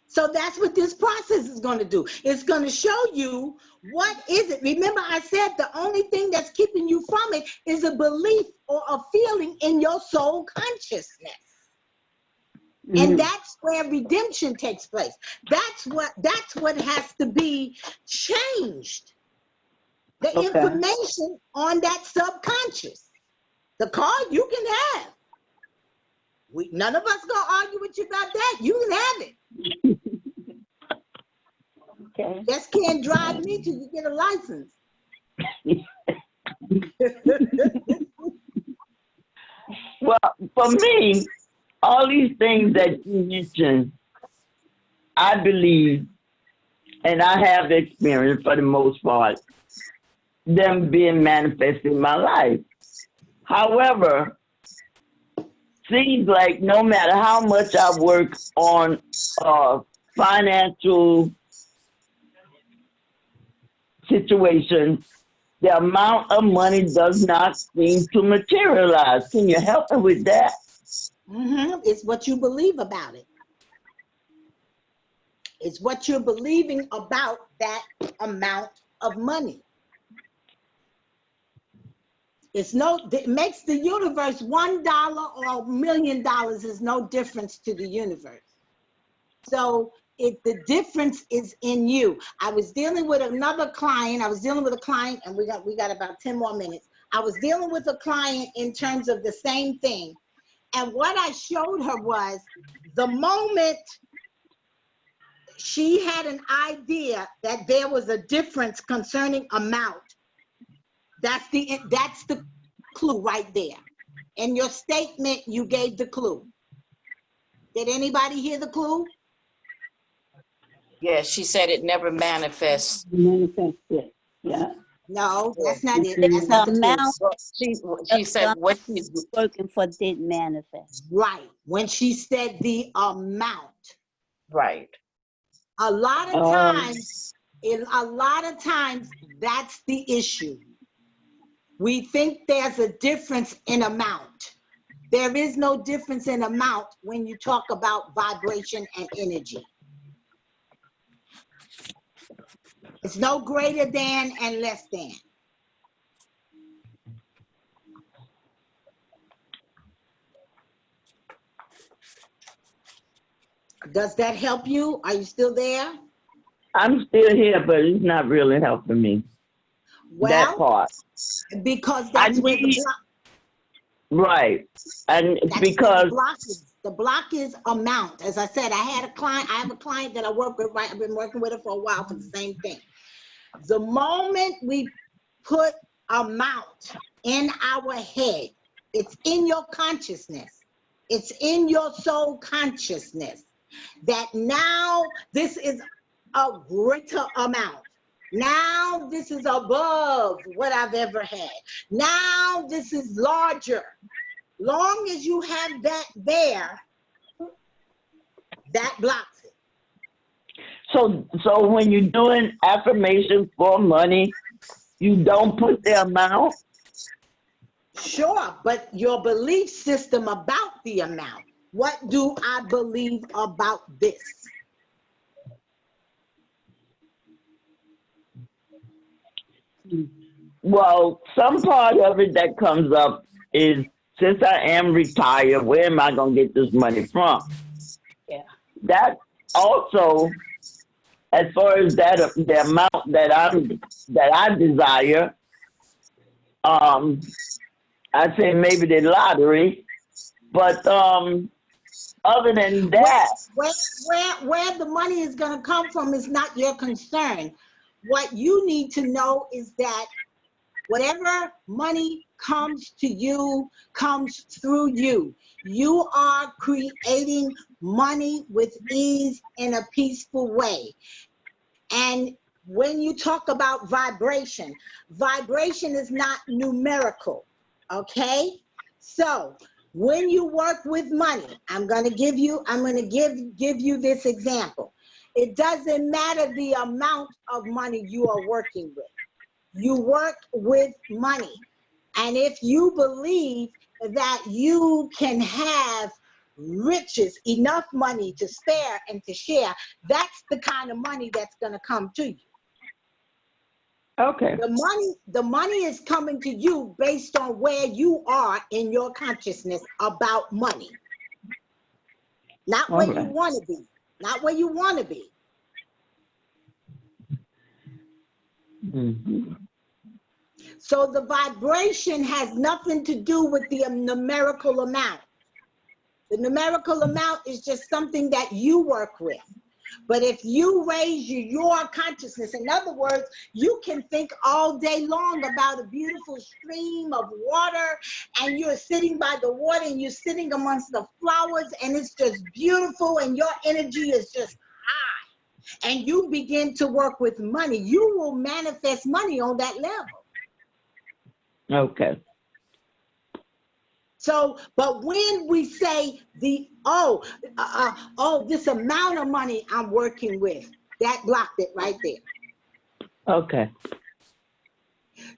So that's what this process is going to do. It's going to show you what is it. Remember, I said the only thing that's keeping you from it is a belief or a feeling in your soul consciousness. And that's where redemption takes place. That's what has to be changed. The information on that subconscious. The card you can have. None of us gonna argue with you about that. You can have it. Okay. Just can't drive me till you get a license. Well, for me, all these things that you mentioned, I believe, and I have experienced for the most part, them being manifested in my life. However, seems like no matter how much I work on financial situation, the amount of money does not seem to materialize. Can you help me with that? It's what you believe about it. It's what you're believing about that amount of money. It makes the universe $1 or $1 million is no difference to the universe. So the difference is in you. I was dealing with another client. And we got about 10 more minutes. I was dealing with a client in terms of the same thing. And what I showed her was the moment she had an idea that there was a difference concerning amount. That's the clue right there. In your statement, you gave the clue. Did anybody hear the clue? Yeah, she said it never manifests. Manifested. Yeah. No, that's not it. It's That's not the clue. amount Well, she said what she's working for didn't manifest. Right. When she said the amount. right. A lot of times, that's the issue. We think there's a difference in amount. There is no difference in amount when you talk about vibration and energy. It's no greater than and less than. Does that help you? Are you still there? I'm still here, but it's not really helping me. That Well, part. because that's where the block. Right. And That's because the block is amount. As I said, I have a client that I work with, right? I've been working with her for a while for the same thing. The moment we put amount in our head, it's in your consciousness. It's in your soul consciousness that now this is a greater amount. Now this is above what I've ever had. Now this is larger. Long as you have that there, that blocks it. So when you're doing affirmation for money, you don't put the amount? Sure, but your belief system about the amount. What do I believe about this? Well, some part of it that comes up is since I am retired, where am I going to get this money from? Yeah. That also, as far as that the amount that I desire, I say maybe the lottery, but other than that, Where the money is going to come from is not your concern. What you need to know is that whatever money comes to you comes through you. You are creating money with ease in a peaceful way. And when you talk about vibration, vibration is not numerical, okay? So when you work with money, I'm going to give you this example. It doesn't matter the amount of money you are working with. You work with money. And if you believe that you can have riches, enough money to spare and to share, that's the kind of money that's going to come to you. okay. The money is coming to you based on where you are in your consciousness about money. Not where you want to be. Not where you want to be. Mm-hmm. So the vibration has nothing to do with the numerical amount. The numerical amount is just something that you work with. But if you raise your consciousness, in other words, you can think all day long about a beautiful stream of water, and you're sitting by the water and you're sitting amongst the flowers, and it's just beautiful, and your energy is just high. And you begin to work with money. You will manifest money on that level. Okay. So, but when we say this amount of money I'm working with, that blocked it right there. Okay.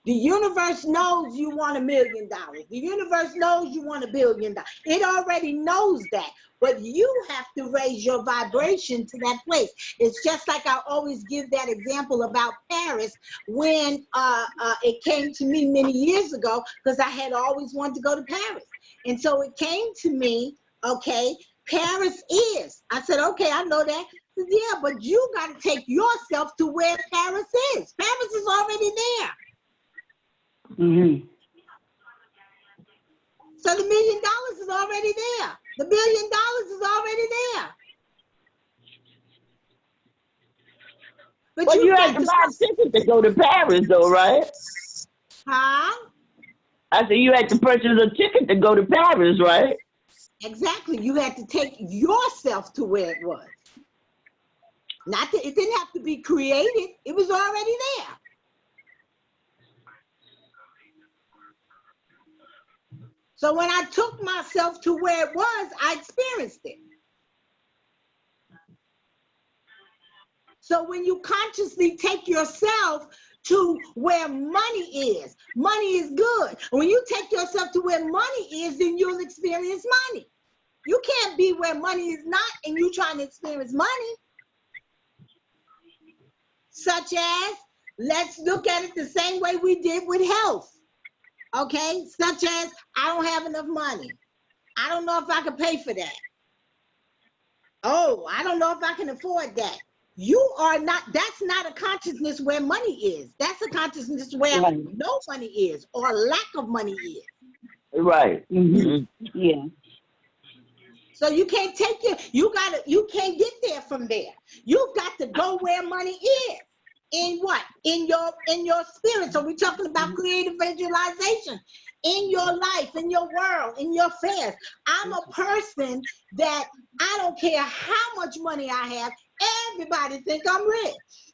The universe knows you want $1 million. The universe knows you want $1 billion. It already knows that, but you have to raise your vibration to that place. It's just like I always give that example about Paris when it came to me many years ago, because I had always wanted to go to Paris. And so it came to me, okay, Paris is. I said, okay, I know that. Said, yeah, but you got to take yourself to where Paris is. Paris is already there. Mm-hmm. So the $1 million is already there. The $1 billion is already there. But Well, you have to buy a ticket to go to Paris, though, right? Huh? I said you had to purchase a ticket to go to Paris, right? Exactly. You had to take yourself to where it was. It didn't have to be created. It was already there. So when I took myself to where it was, I experienced it. So when you consciously take yourself to where money is good. When you take yourself to where money is, then you'll experience money. You can't be where money is not and you trying to experience money. Such as, let's look at it the same way we did with health. Okay, such as, I don't have enough money. I don't know if I can pay for that. Oh, I don't know if I can afford that. You are not, that's not a consciousness where money is. That's a consciousness where no money is or lack of money is. Right. Mm-hmm. Yeah. So you can't take you can't get there from there. You've got to go where money is. In what? In your spirit. So we're talking about creative visualization in your life, in your world, in your affairs. I'm a person that I don't care how much money I have. Everybody think I'm rich.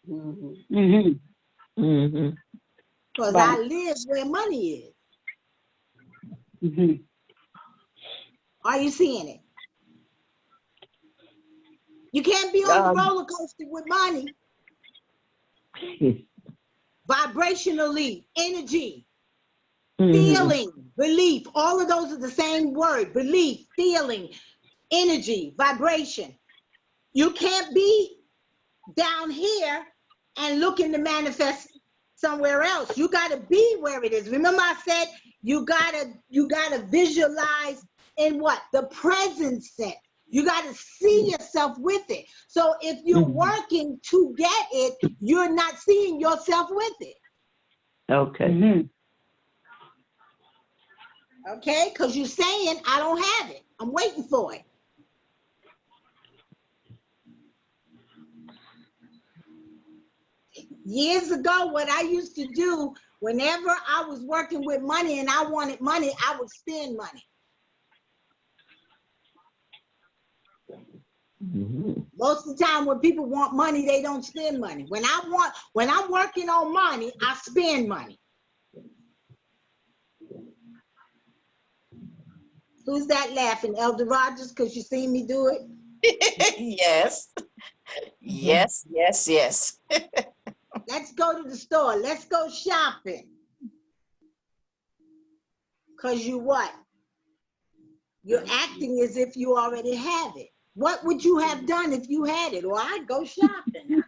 Mm-hmm. Mm-hmm. Mm-hmm. Because I live where money is. Mm-hmm. Are you seeing it? You can't be on the roller coaster with money. Vibrationally, energy, feeling, belief, all of those are the same word. Belief, feeling, energy, vibration. You can't be down here and looking to manifest somewhere else. You got to be where it is. Remember I said you gotta visualize in what? The present sense. You got to see yourself with it. So if you're working to get it, you're not seeing yourself with it. Okay. Okay? Because you're saying, I don't have it. I'm waiting for it. Years ago, what I used to do, whenever I was working with money and I wanted money, I would spend money. Most of the time when people want money, they don't spend money. When I'm working on money, I spend money. Who's that laughing? Elder Rogers, because you seen me do it? Yes. Yes, yes, yes. Let's go to the store. Let's go shopping. Because you what? You're acting as if you already have it. What would you have done if you had it? Well, I'd go shopping.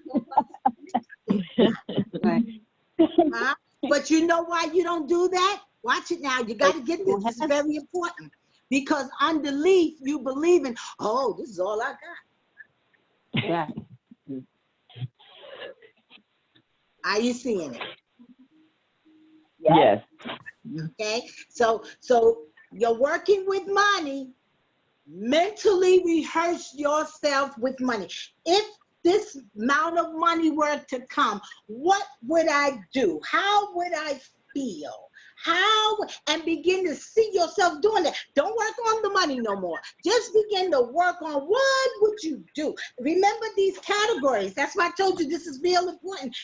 But you know why you don't do that? Watch it now. You got to get this. This is very important. Because underneath, you believe in, oh, this is all I got. Right. Are you seeing it? Yes. Okay. So you're working with money. Mentally rehearse yourself with money. If this amount of money were to come, what would I do? How would I feel? And begin to see yourself doing that. Don't work on the money no more. Just begin to work on what would you do. Remember these categories. That's why I told you this is real important.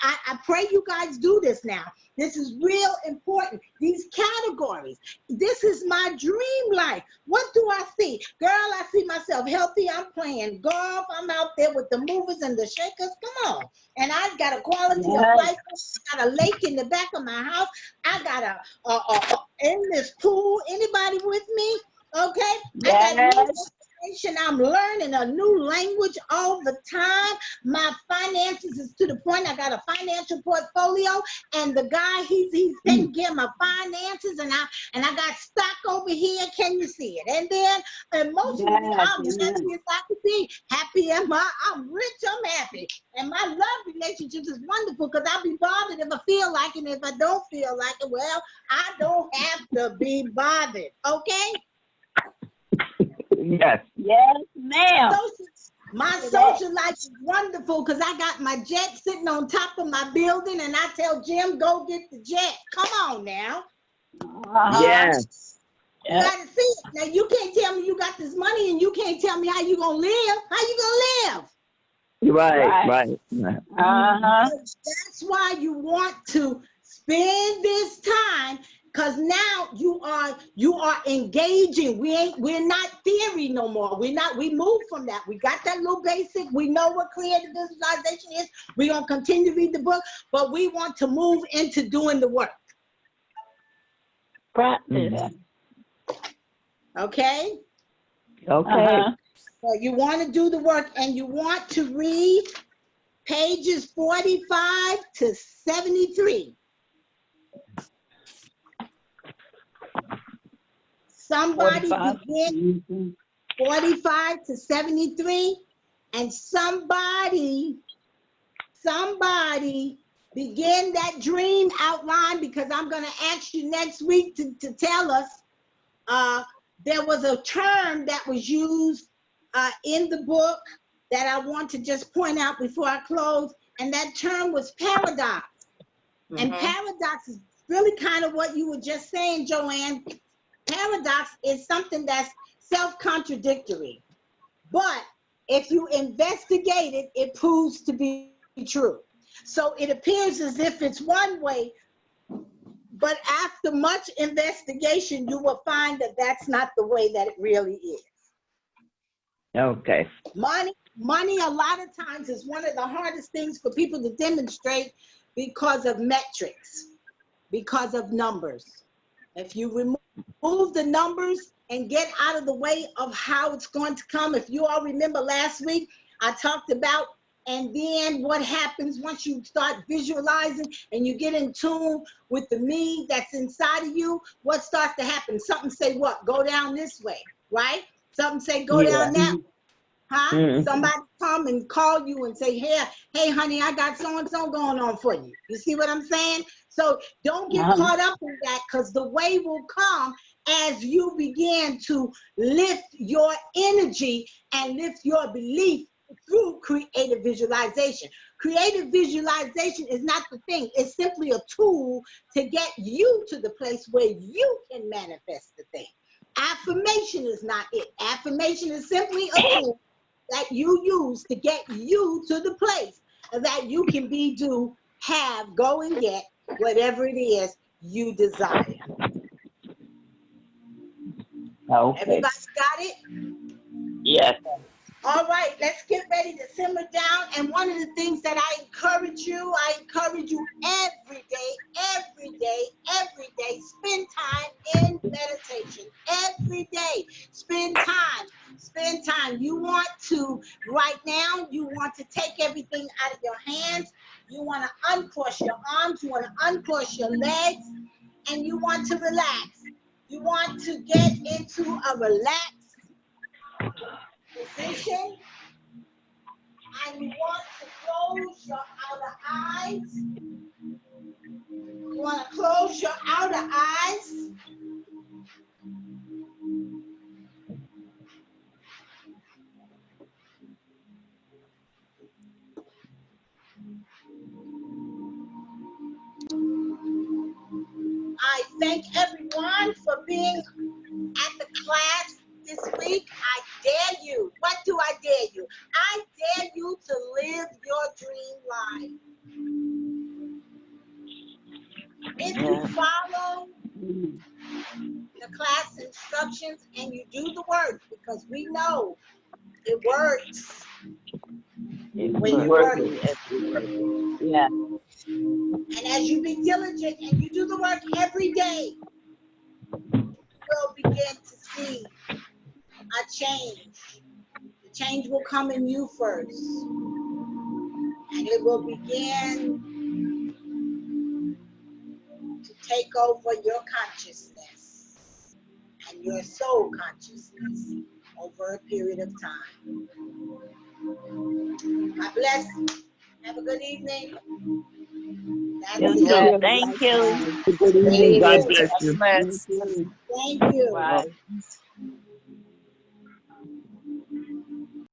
I pray you guys do this now. This is real important. These categories. This is my dream life. What do I see? Girl, I see myself healthy. I'm playing golf. I'm out there with the movers and the shakers. Come on. And I've got a quality of life. I got a lake in the back of my house. I got a endless pool. Anybody with me? Okay. Yes. I got new information. I'm learning a new language all the time. My finances is to the point I got a financial portfolio, and the guy he's taking care of my finances, and I got stock over here. Can you see it? And then emotionally, I'm as happy as I could be. Happy am I? I'm rich. I'm happy, and my love relationships is wonderful because I'll be bothered if I feel like it. And if I don't feel like it, well, I don't have to be bothered. Okay. Yes. Yes, ma'am. My social life is wonderful because I got my jet sitting on top of my building, and I tell Jim, go get the jet. Come on now. Yes. You gotta see it. Now you can't tell me you got this money and you can't tell me how you gonna live. How you gonna live? Right. That's why you want to spend this time, because now you are engaging. We're not theory no more. We moved from that. We got that little basic. We know what creative visualization is. We're gonna continue to read the book, but we want to move into doing the work. Practice. Okay? Okay. So you want to do the work, and you want to read pages 45 to 73. Somebody 45. begin 45 to 73, and somebody begin that dream outline, because I'm going to ask you next week to tell us. There was a term that was used in the book that I want to just point out before I close, and that term was paradox. And paradox is really kind of what you were just saying, Joanne. Paradox is something that's self-contradictory, but if you investigate it, it proves to be true. So it appears as if it's one way, but after much investigation, you will find that that's not the way that it really is. Okay. Money a lot of times is one of the hardest things for people to demonstrate because of metrics, because of numbers. If you remove the numbers and get out of the way of how it's going to come, if you all remember last week, I talked about And then what happens once you start visualizing and you get in tune with the me that's inside of you, what starts to happen? Something say what? Go down this way, right? Something say go down that way. Huh? Mhm. Somebody come and call you and say, hey, honey, I got so-and-so going on for you. You see what I'm saying? So don't get caught up in that, because the way will come as you begin to lift your energy and lift your belief through creative visualization. Creative visualization is not the thing. It's simply a tool to get you to the place where you can manifest the thing. Affirmation is not it. Affirmation is simply a tool that you use to get you to the place that you can be, do, have, go and get whatever it is you desire. Okay. Everybody got it? Yes. All right, let's get ready to simmer down. And one of the things that I encourage you every day, spend time in meditation. Every day, spend time. You want to, right now, you want to take everything out of your hands. You want to uncross your arms. You want to uncross your legs. And you want to relax. You want to get into a relaxed position, and you want to close your outer eyes. You want to close your outer eyes. I thank everyone for being at the class this week. I dare you. What do I dare you? I dare you to live your dream life. If you follow the class instructions and you do the work, because we know it works when you work it. Yeah. And as you be diligent and you do the work every day, you will begin to see a change. The change will come in you first. And it will begin to take over your consciousness and your soul consciousness over a period of time. God bless. Have a good evening. That's it. Thank you. Good Good evening. God evening. bless God you. bless. Thank you. Bye.